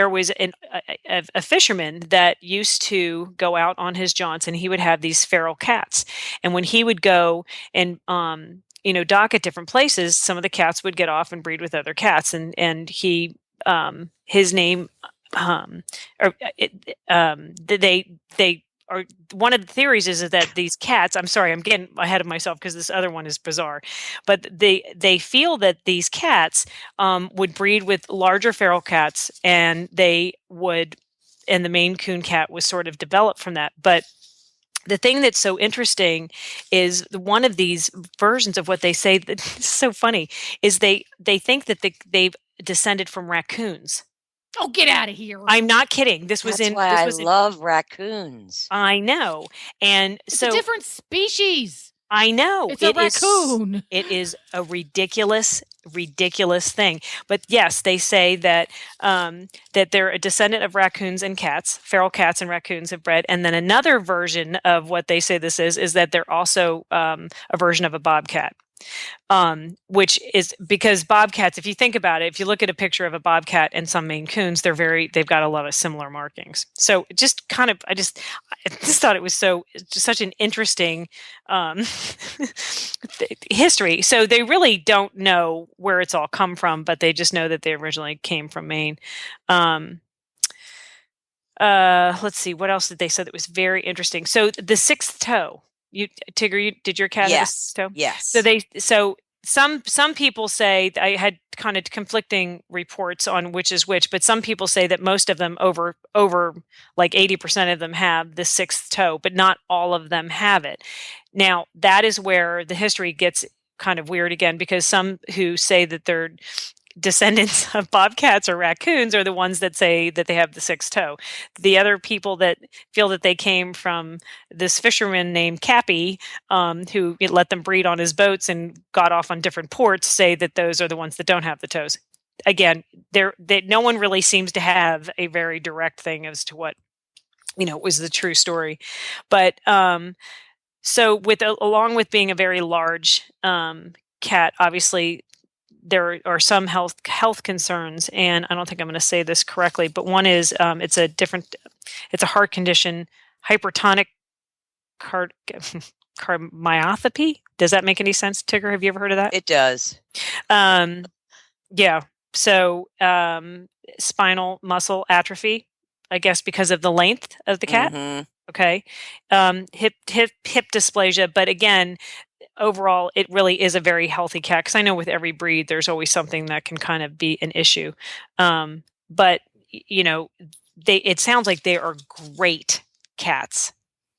was a fisherman that used to go out on his jaunts, and he would have these feral cats. And when he would go and dock at different places, some of the cats would get off and breed with other cats. And he his name they are, one of the theories is that these cats, I'm sorry, I'm getting ahead of myself because this other one is bizarre, but they feel that these cats would breed with larger feral cats, and the Maine Coon cat was sort of developed from that. But the thing that's so interesting is one of these versions of what they say that's so funny is they think that they've descended from raccoons. Oh, get out of here. I'm not kidding. That's why I love raccoons. I know. And it's a different species. I know. It's a raccoon. It is a ridiculous thing. But yes, they say that that they're a descendant of raccoons and cats. Feral cats and raccoons have bred. And then another version of what they say this is that they're also a version of a bobcat. Which is because bobcats, if you think about it, if you look at a picture of a bobcat and some Maine Coons, they've got a lot of similar markings. So just kind of, I just thought it was such an interesting history. So they really don't know where it's all come from, but they just know that they originally came from Maine. Let's see, what else did they say that was very interesting? So the sixth toe. Tigger, did your cat have a sixth toe? Yes. So some people say, I had kind of conflicting reports on which is which, but some people say that most of them, over like 80% of them, have the sixth toe, but not all of them have it. Now, that is where the history gets kind of weird again, because some who say that they're descendants of bobcats or raccoons are the ones that say that they have the sixth toe. The other people that feel that they came from this fisherman named Cappy, who let them breed on his boats and got off on different ports, say that those are the ones that don't have the toes. again, no one really seems to have a very direct thing as to what, was the true story. But so along with being a very large cat, obviously there are some health concerns, and I don't think I'm going to say this correctly, but one is it's a heart condition, hypertonic cardiomyopathy. Does that make any sense, Tigger? Have you ever heard of that? It does. Yeah. So spinal muscle atrophy, I guess, because of the length of the cat. Mm-hmm. Okay. Hip dysplasia, but again, overall, it really is a very healthy cat, because I know with every breed, there's always something that can kind of be an issue. But it sounds like they are great cats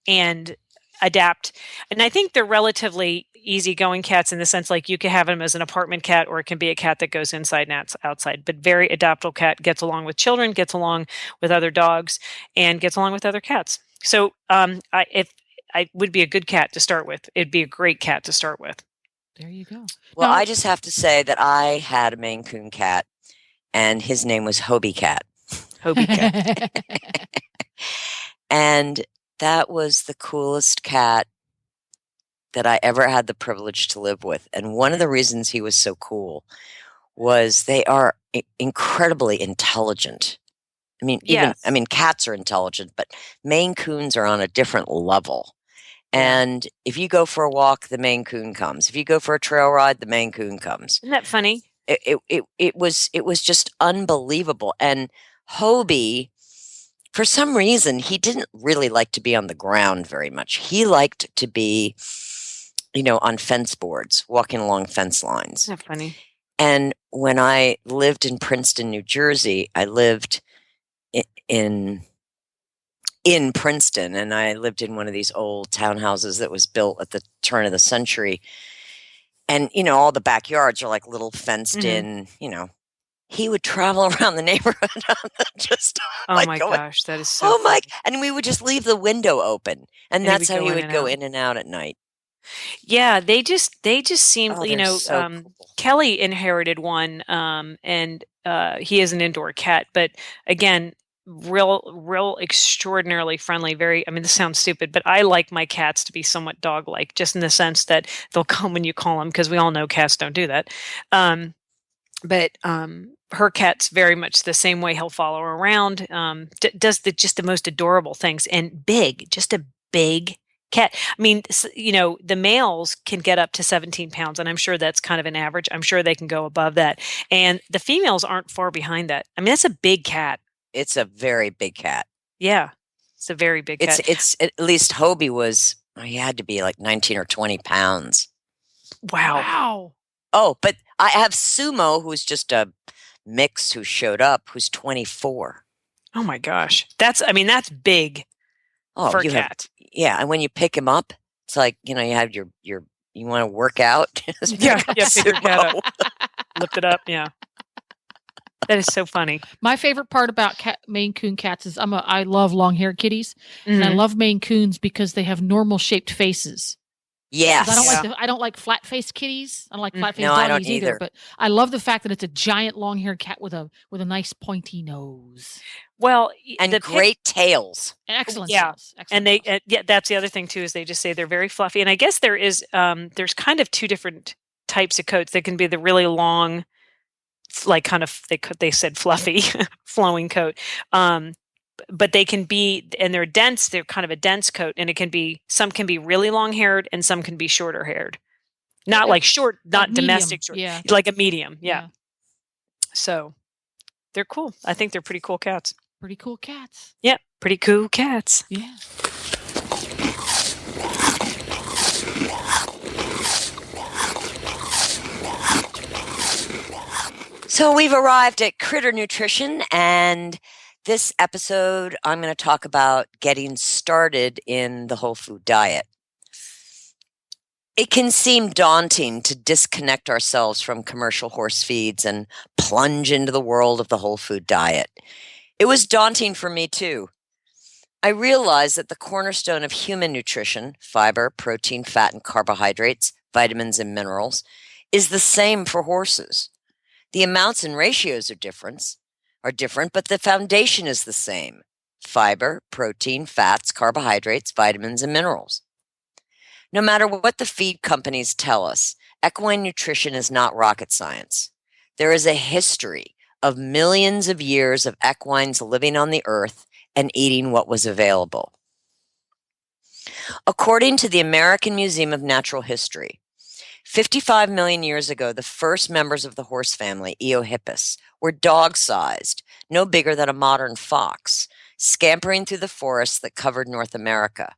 and adapt. And I think they're relatively easygoing cats in the sense, like, you can have them as an apartment cat, or it can be a cat that goes inside and outside, but very adaptable cat, gets along with children, gets along with other dogs, and gets along with other cats. So if I would be a good cat to start with, it'd be a great cat to start with. There you go. Well, I just have to say that I had a Maine Coon cat, and his name was Hobie Cat. Hobie Cat. And that was the coolest cat that I ever had the privilege to live with. And one of the reasons he was so cool was they are incredibly intelligent. I mean, cats are intelligent, but Maine Coons are on a different level. And if you go for a walk, the Maine Coon comes. If you go for a trail ride, the Maine Coon comes. Isn't that funny? It was just unbelievable. And Hobie, for some reason, he didn't really like to be on the ground very much. He liked to be, on fence boards, walking along fence lines. Isn't that funny? And when I lived in Princeton, New Jersey, I lived in Princeton, and I lived in one of these old townhouses that was built at the turn of the century. And, all the backyards are like little fenced in, he would travel around the neighborhood just gosh, that is so funny. And we would just leave the window open, and that's how he would go in and out at night. Yeah, they just seem, so cool. Kelly inherited one, and he is an indoor cat, but again, real extraordinarily friendly. This sounds stupid, but I like my cats to be somewhat dog-like, just in the sense that they'll come when you call them, because we all know cats don't do that. But her cat's very much the same way. He'll follow her around, does just the most adorable things, and just a big cat. The males can get up to 17 pounds, and I'm sure that's kind of an average. I'm sure they can go above that. And the females aren't far behind that. That's a big cat. It's a very big cat. Yeah. It's a very big cat. It's at least Hobie he had to be like 19 or 20 pounds. Wow. Oh, but I have Sumo, who's just a mix who showed up, who's 24. Oh my gosh. That's big for a cat. And when you pick him up, it's like, you have you want to work out? Pick your cat up. Lift it up, yeah. That is so funny. My favorite part about Maine Coon cats is I love long-haired kitties, and I love Maine Coons because they have normal-shaped faces. Yes. I don't like flat-faced kitties. I don't like flat-faced doggies I don't either. But I love the fact that it's a giant long-haired cat with a nice pointy nose. Well, and great tails. Excellent. Yeah, tails. Excellent and that's the other thing too, is they just say they're very fluffy. And I guess there is there's kind of two different types of coats. They can be the really long, like kind of they said fluffy, flowing coat. But they can be, and they're dense. They're kind of a dense coat, and some can be really long haired, and some can be shorter haired. Not like short, not domestic short, like a medium. Yeah. So they're cool. I think they're pretty cool cats. Pretty cool cats. Yeah, pretty cool cats. Yeah. So we've arrived at Critter Nutrition, and this episode I'm going to talk about getting started in the whole food diet. It can seem daunting to disconnect ourselves from commercial horse feeds and plunge into the world of the whole food diet. It was daunting for me too. I realized that the cornerstone of human nutrition, fiber, protein, fat, and carbohydrates, vitamins, and minerals, is the same for horses. The amounts and ratios are different, but the foundation is the same: fiber, protein, fats, carbohydrates, vitamins, and minerals. No matter what the feed companies tell us, equine nutrition is not rocket science. There is a history of millions of years of equines living on the earth and eating what was available. According to the American Museum of Natural History, 55 million years ago, the first members of the horse family, Eohippus, were dog-sized, no bigger than a modern fox, scampering through the forests that covered North America.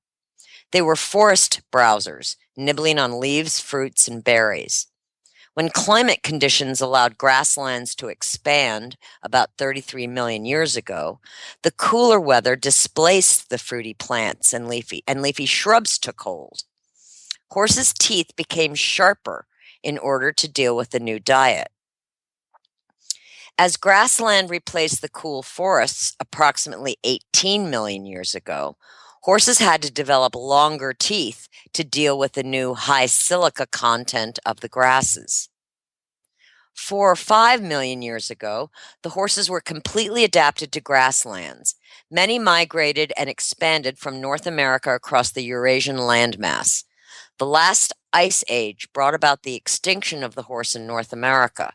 They were forest browsers, nibbling on leaves, fruits, and berries. When climate conditions allowed grasslands to expand about 33 million years ago, the cooler weather displaced the fruity plants and leafy shrubs took hold. Horses' teeth became sharper in order to deal with the new diet. As grassland replaced the cool forests approximately 18 million years ago, horses had to develop longer teeth to deal with the new high silica content of the grasses. 4 or 5 million years ago, the horses were completely adapted to grasslands. Many migrated and expanded from North America across the Eurasian landmass. The last ice age brought about the extinction of the horse in North America.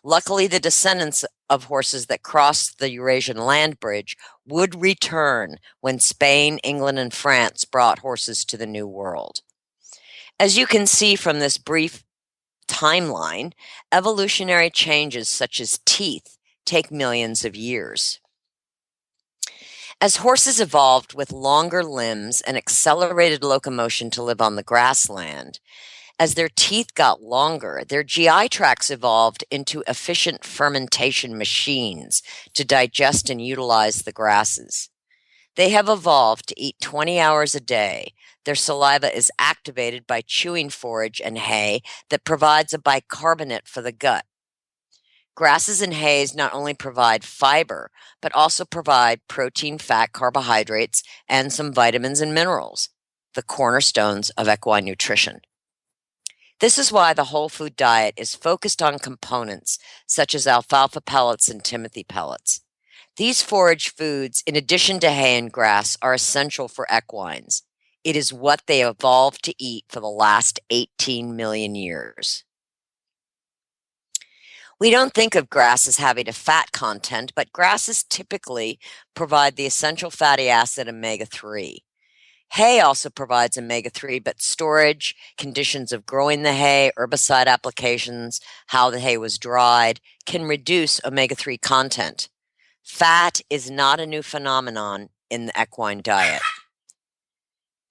Luckily, the descendants of horses that crossed the Eurasian land bridge would return when Spain, England, and France brought horses to the New World. As you can see from this brief timeline, evolutionary changes such as teeth take millions of years. As horses evolved with longer limbs and accelerated locomotion to live on the grassland, as their teeth got longer, their GI tracts evolved into efficient fermentation machines to digest and utilize the grasses. They have evolved to eat 20 hours a day. Their saliva is activated by chewing forage and hay that provides a bicarbonate for the gut. Grasses and hays not only provide fiber, but also provide protein, fat, carbohydrates, and some vitamins and minerals, the cornerstones of equine nutrition. This is why the whole food diet is focused on components such as alfalfa pellets and timothy pellets. These forage foods, in addition to hay and grass, are essential for equines. It is what they evolved to eat for the last 18 million years. We don't think of grass as having a fat content, but grasses typically provide the essential fatty acid omega-3. Hay also provides omega-3, but storage, conditions of growing the hay, herbicide applications, how the hay was dried, can reduce omega-3 content. Fat is not a new phenomenon in the equine diet.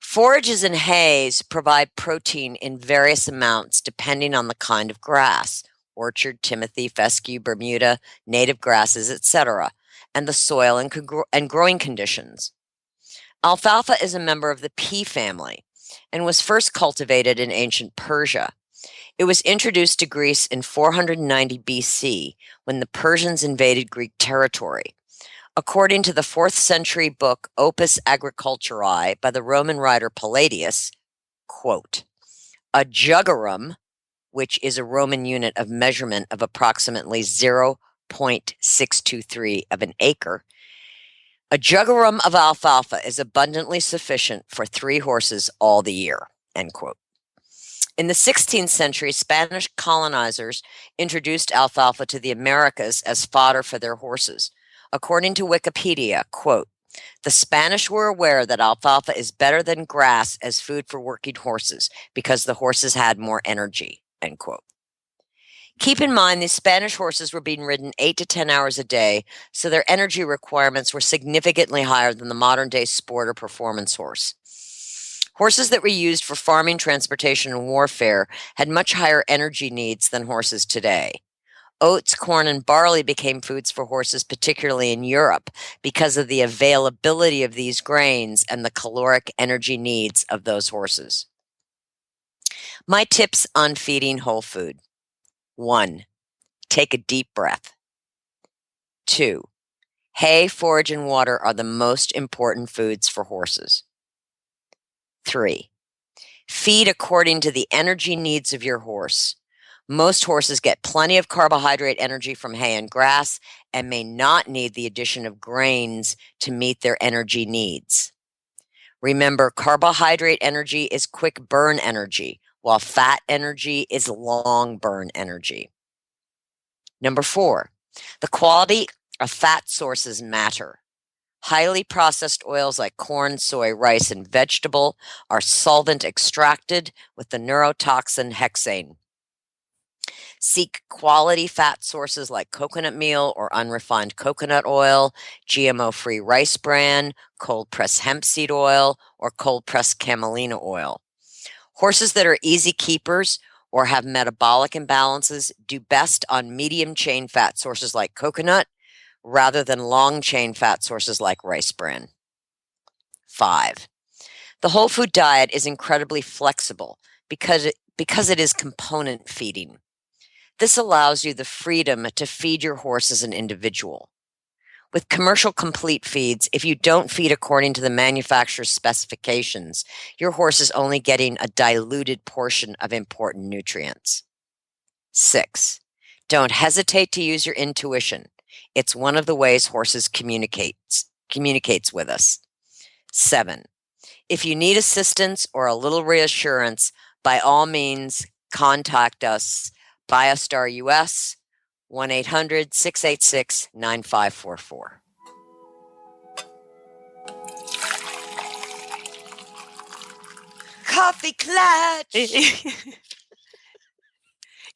Forages and hays provide protein in various amounts depending on the kind of grass: orchard, timothy, fescue, Bermuda, native grasses, etc., and the soil and growing conditions. Alfalfa is a member of the pea family and was first cultivated in ancient Persia. It was introduced to Greece in 490 BC when the Persians invaded Greek territory. According to the 4th century book Opus Agriculturae by the Roman writer Palladius, quote, a jugerum, which is a Roman unit of measurement of approximately 0.623 of an acre, a jugerum of alfalfa is abundantly sufficient for 3 horses all the year, end quote. In the 16th century, Spanish colonizers introduced alfalfa to the Americas as fodder for their horses. According to Wikipedia, quote, the Spanish were aware that alfalfa is better than grass as food for working horses because the horses had more energy, end quote. Keep in mind, these Spanish horses were being ridden 8 to 10 hours a day, so their energy requirements were significantly higher than the modern-day sport or performance horse. Horses that were used for farming, transportation, and warfare had much higher energy needs than horses today. Oats, corn, and barley became foods for horses, particularly in Europe, because of the availability of these grains and the caloric energy needs of those horses. My tips on feeding whole food. 1. Take a deep breath. 2. Hay, forage, and water are the most important foods for horses. 3. Feed according to the energy needs of your horse. Most horses get plenty of carbohydrate energy from hay and grass and may not need the addition of grains to meet their energy needs. Remember, carbohydrate energy is quick burn energy, while fat energy is long burn energy. Number 4, the quality of fat sources matter. Highly processed oils like corn, soy, rice, and vegetable are solvent extracted with the neurotoxin hexane. Seek quality fat sources like coconut meal or unrefined coconut oil, GMO-free rice bran, cold-pressed hemp seed oil, or cold-pressed camelina oil. Horses that are easy keepers or have metabolic imbalances do best on medium-chain fat sources like coconut rather than long-chain fat sources like rice bran. 5. The whole food diet is incredibly flexible because it is component feeding. This allows you the freedom to feed your horse as an individual. With commercial complete feeds, if you don't feed according to the manufacturer's specifications, your horse is only getting a diluted portion of important nutrients. 6. Don't hesitate to use your intuition. It's one of the ways horses communicates with us. 7. If you need assistance or a little reassurance, by all means, contact us. Bioustar US, 1-800-686-9544. Coffee clutch!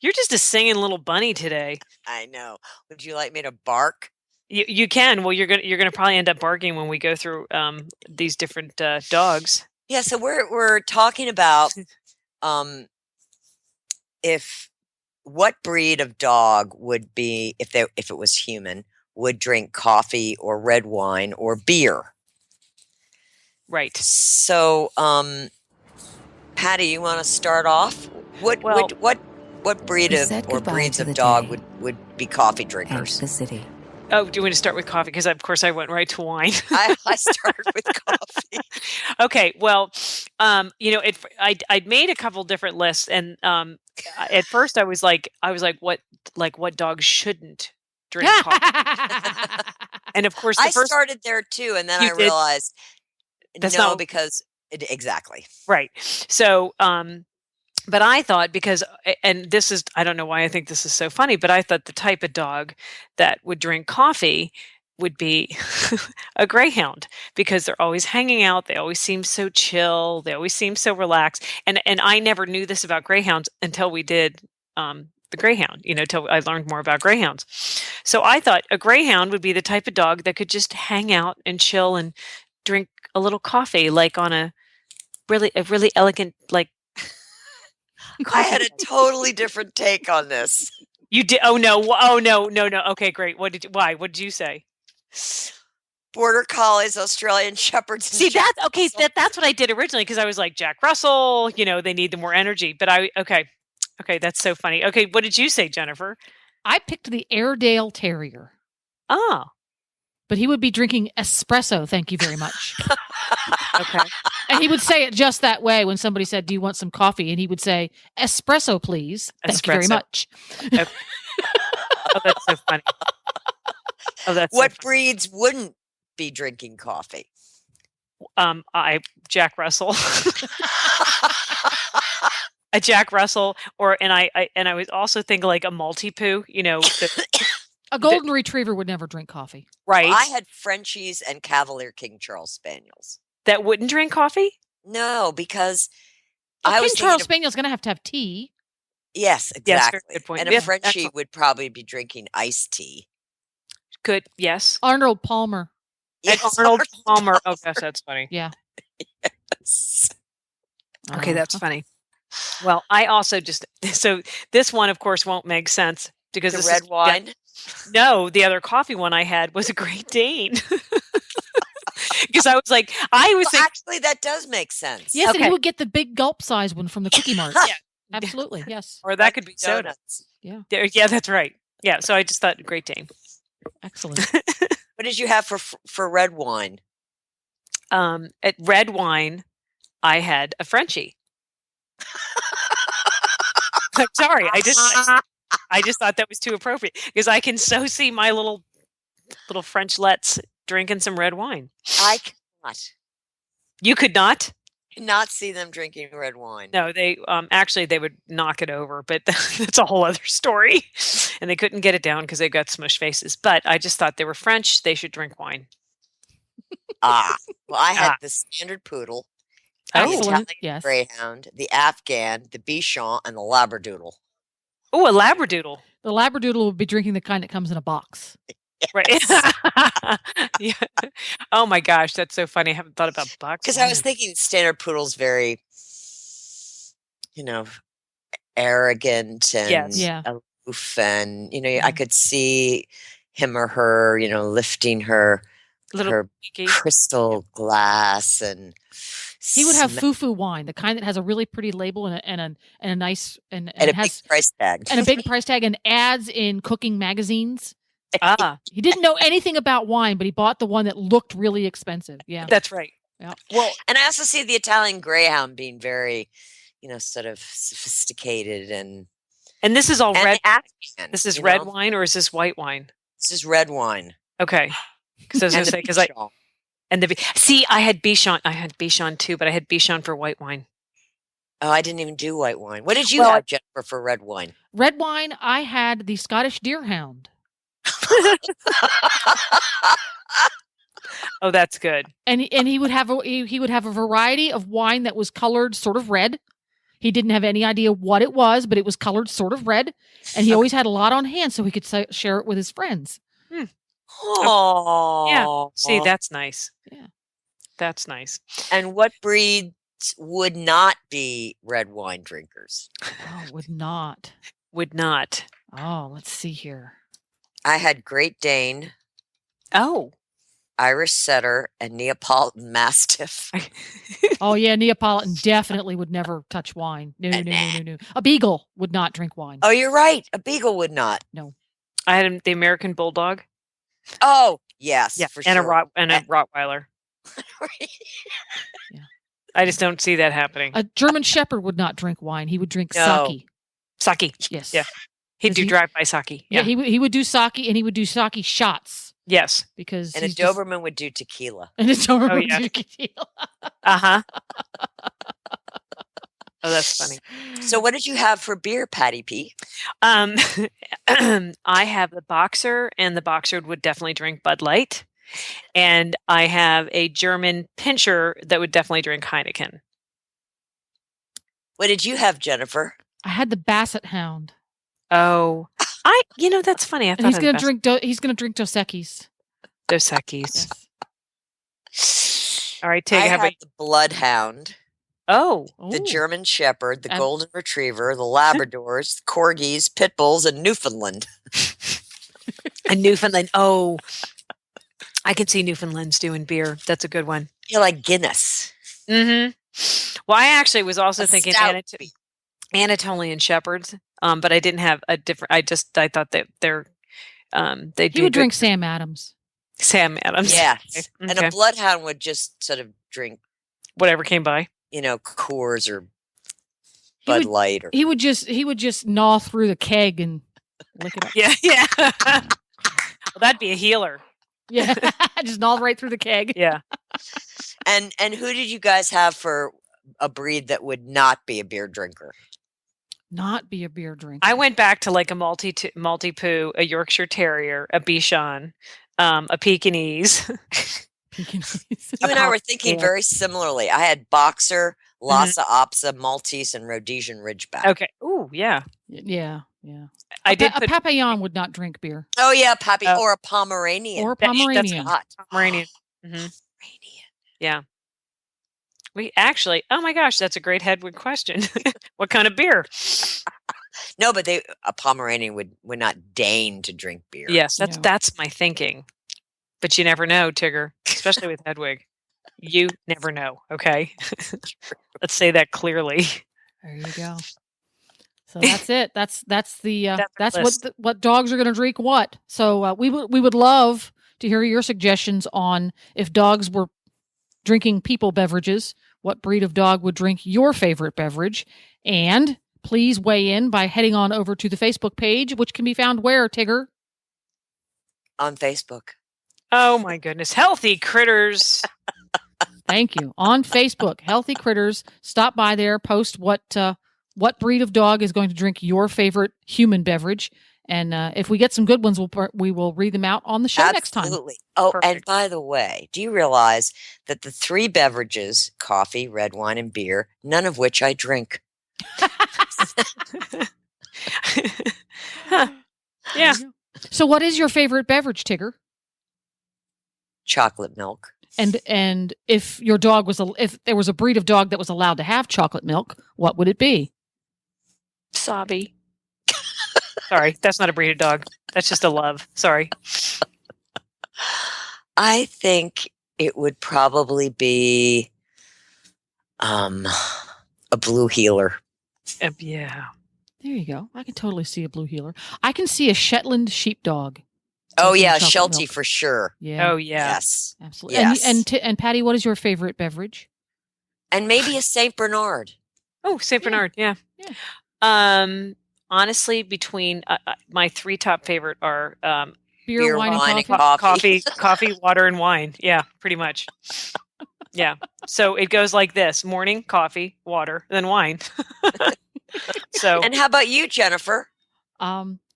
You're just a singing little bunny today. I know. Would you like me to bark? You can. Well, you're gonna probably end up barking when we go through these different dogs. Yeah. So we're talking about what breed of dog would be if it was human would drink coffee or red wine or beer. Right. So, Patty, you want to start off? What breed of or breeds of dog would be coffee drinkers? The city. Oh, do you want to start with coffee? Because of course I went right to wine. I started with coffee. Okay. Well, I'd made a couple different lists, and at first I was like, what dogs shouldn't drink coffee? And of course, I started there too, and then I realized exactly right. So, but I thought and this is, I don't know why I think this is so funny, but I thought the type of dog that would drink coffee would be a greyhound, because they're always hanging out. They always seem so chill. They always seem so relaxed. And I never knew this about greyhounds until we did the greyhound, till I learned more about greyhounds. So I thought a greyhound would be the type of dog that could just hang out and chill and drink a little coffee, like on a really elegant, like, I had a totally different take on this. You did? Oh no! No! Okay, great. Why? What did you say? Border Collies, Australian Shepherds. See, that's okay. That's what I did originally, because I was like, Jack Russell. they need the more energy. But okay, that's so funny. Okay, what did you say, Jennifer? I picked the Airedale Terrier. Oh. But he would be drinking espresso, thank you very much. Okay. And he would say it just that way when somebody said, do you want some coffee? And he would say, espresso, please. Thank you very much. Okay. Oh, that's so funny. What breeds wouldn't be drinking coffee? Jack Russell. A Jack Russell, and I was also thinking like a Maltipoo, A golden retriever would never drink coffee. Right. Well, I had Frenchies and Cavalier King Charles Spaniels. That wouldn't drink coffee? No, because King Charles Spaniel's going to have tea. Yes, exactly. Yes, good point. And a Frenchie would probably be drinking iced tea. Good, yes. Arnold Palmer. Yes, Arnold Palmer. Oh, gosh, that's funny. Yeah. Yes. Okay, that's funny. Well, I also so this one, of course, won't make sense because the red wine. No, the other coffee one I had was a Great Dane. Because I was thinking, actually, that does make sense. Yes, and you would get the big gulp size one from the Cookie Mart. Yeah, absolutely, yes. Or that could be soda. Yeah, that's right. Yeah, so I just thought Great Dane. Excellent. What did you have for red wine? At red wine, I had a Frenchie. I'm sorry. I just thought that was too appropriate because I can so see my little Frenchlets drinking some red wine. I cannot. You could not? Cannot see them drinking red wine. No, they actually they would knock it over, but that's a whole other story. And they couldn't get it down because they got smush faces. But I just thought they were French. They should drink wine. Well, I had the standard poodle, the Excellent. Italian Yes. Greyhound, the Afghan, the Bichon, and the Labradoodle. Oh, a Labradoodle. The Labradoodle would be drinking the kind that comes in a box. Right. Yeah. Oh my gosh, that's so funny. I haven't thought about box. Because I was thinking standard poodle's very, arrogant and Yes. Yeah. aloof, and I could see him or her, lifting her Little crystal glass, and He would have foo-foo wine, the kind that has a really pretty label and a nice and a has big price tag. and a big price tag and ads in cooking magazines. Ah, He didn't know anything about wine, but he bought the one that looked really expensive. Yeah. that's right. Yeah. Well, and I also see the Italian Greyhound being very, sort of sophisticated and And this is all red. Afghan, This is red wine or is this white wine? This is red wine. Okay. Because I was going to say I had Bichon too, but I had Bichon for white wine. Oh, I didn't even do white wine. What did you have, Jennifer, for red wine? Red wine, I had the Scottish Deerhound. Oh, that's good. And he would have a variety of wine that was colored sort of red. He didn't have any idea what it was, but it was colored sort of red, and he always had a lot on hand so he could share it with his friends. Oh, Yeah. See, that's nice. Yeah. That's nice. And what breeds would not be red wine drinkers? Oh, would not. Would not. Oh, let's see here. I had Great Dane, Oh. Irish Setter, and Neapolitan Mastiff. Oh yeah, Neapolitan definitely would never touch wine. No. A beagle would not drink wine. Oh, you're right. A beagle would not. No. I had the American Bulldog. Oh, yes, Yeah. for And sure. a Rottweiler. Yeah. I just don't see that happening. A German Shepherd would not drink wine. He would drink No. sake. Sake. Yes. Yeah. He'd Does do he- drive-by sake. Yeah, Yeah. he would do sake, and he would do sake shots Yes. because And a he's just- Doberman would do tequila. and a Doberman Oh, would yeah. do tequila. Uh-huh. Oh, that's funny. So what did you have for beer, Patty P? I have the Boxer, and the Boxer would definitely drink Bud Light. And I have a German Pinscher that would definitely drink Heineken. What did you have, Jennifer? I had the Basset Hound, Oh, that's funny. I and thought he's of gonna the drink. He's gonna drink Dos Equis. Dos Equis. Yes. All right, Tig, I how about had the Bloodhound, Oh, the Ooh. German Shepherd, the And- Golden Retriever, the Labradors, the Corgis, Pit Bulls, and Newfoundland. a Newfoundland. Oh, I can see Newfoundlands doing beer. That's a good one. You're like Guinness. Mm-hmm. Well, I actually was also A thinking stout. Anatolian Shepherds, but I didn't have a different. I thought that they're they He do would good- drink Sam Adams. Sam Adams. Yes. Okay. And a Bloodhound would just sort of drink, Whatever came by. Coors or He Bud would- Light. Or He would just gnaw through the keg and lick it up. Yeah, yeah. Well, that'd be a healer. Yeah, just gnaw right through the keg. Yeah. And who did you guys have for a breed that would not be a beer drinker? Not be a beer drinker. I went back to like a Maltipoo, a Yorkshire Terrier, a Bichon, a Pekingese. Pekingese. You and I were thinking Yeah. very similarly. I had Boxer, Lhasa Apso, Maltese, and Rhodesian Ridgeback. Okay. Ooh, yeah. Yeah. I did A put Papillon would not drink beer. Oh, yeah, Pappy, Oh. or a Pomeranian. Or a That's Pomeranian. hot. Pomeranian. hmm Pomeranian. Yeah. We actually, oh my gosh, that's a great Hedwig question. What kind of beer? No, but a Pomeranian would not deign to drink beer. Yes, No. that's my thinking. But you never know, Tigger, especially with Hedwig. You never know, okay? Let's say that clearly. There you go. So that's it. That's the That's the that's list. what dogs are going to drink. What? So we would love to hear your suggestions on if dogs were drinking people beverages. What breed of dog would drink your favorite beverage? And please weigh in by heading on over to the Facebook page, which can be found where, Tigger? On Facebook. Oh my goodness. Healthy Critters. Thank you. On Facebook, Healthy Critters. Stop by there, post what breed of dog is going to drink your favorite human beverage. And if we get some good ones, we will read them out on the show next time. Absolutely. Oh, Perfect. and by the way, do you realize that the 3 beverages, coffee, red wine, and beer, none of which I drink? Huh. Yeah. So what is your favorite beverage, Tigger? Chocolate milk. And if your dog if there was a breed of dog that was allowed to have chocolate milk, what would it be? Sobby. Sorry, that's not a breed of dog. That's just a love. Sorry. I think it would probably be a blue healer. Yeah. There you go. I can totally see a blue healer. I can see a Shetland sheepdog. Oh yeah, chocolate Sheltie milk. for sure. Yeah. Oh yeah. Yes. Absolutely. Yes. And Patty, what is your favorite beverage? And maybe a Saint Bernard. Oh, Saint Bernard. Yeah. Yeah. Honestly, between my 3 top favorite are Beer, wine, and coffee. coffee, water, and wine. Yeah, pretty much. Yeah. So it goes like this: morning, coffee, water, then wine. So. And how about you, Jennifer?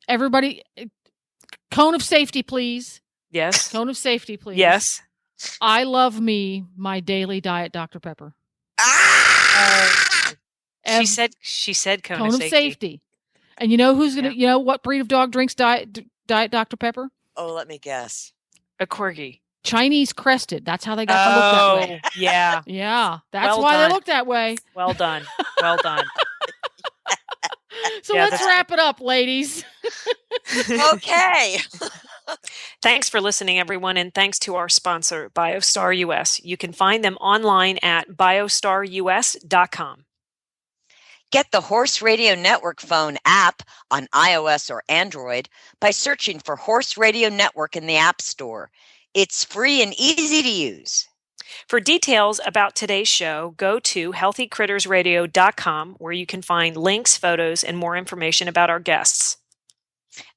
Everybody, cone of safety, please. Yes. Cone of safety, please. Yes. I love me my daily diet Dr. Pepper. Ah! She said cone of safety. And you know who's gonna? You know what breed of dog drinks diet Dr. Pepper? Oh, let me guess. A corgi. Chinese crested. That's how they got to look that way. Yeah. Yeah, that's Well why done. they look that way. Well done. Well done. So Yeah, let's wrap it up, ladies. Okay. Thanks for listening, everyone, and thanks to our sponsor, Biostar US. You can find them online at biostarus.com. Get the Horse Radio Network phone app on iOS or Android by searching for Horse Radio Network in the App Store. It's free and easy to use. For details about today's show, go to healthycrittersradio.com, where you can find links, photos, and more information about our guests.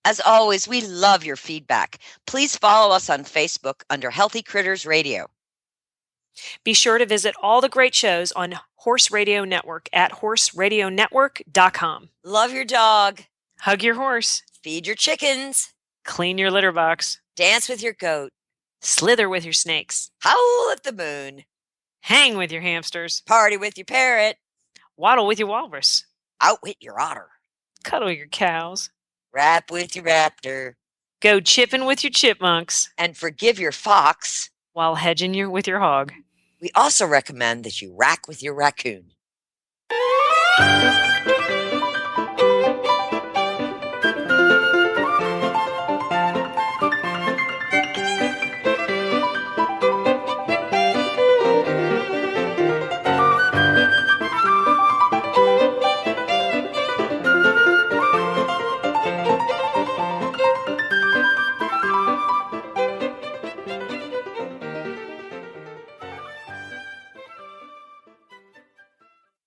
As always, we love your feedback. Please follow us on Facebook under Healthy Critters Radio. Be sure to visit all the great shows on Horse Radio Network at horseradionetwork.com. Love your dog. Hug your horse. Feed your chickens. Clean your litter box. Dance with your goat. Slither with your snakes. Howl at the moon. Hang with your hamsters. Party with your parrot. Waddle with your walrus. Outwit your otter. Cuddle your cows. Rap with your raptor. Go chipping with your chipmunks. And forgive your fox. While hedging with your hog. We also recommend that you rack with your raccoon.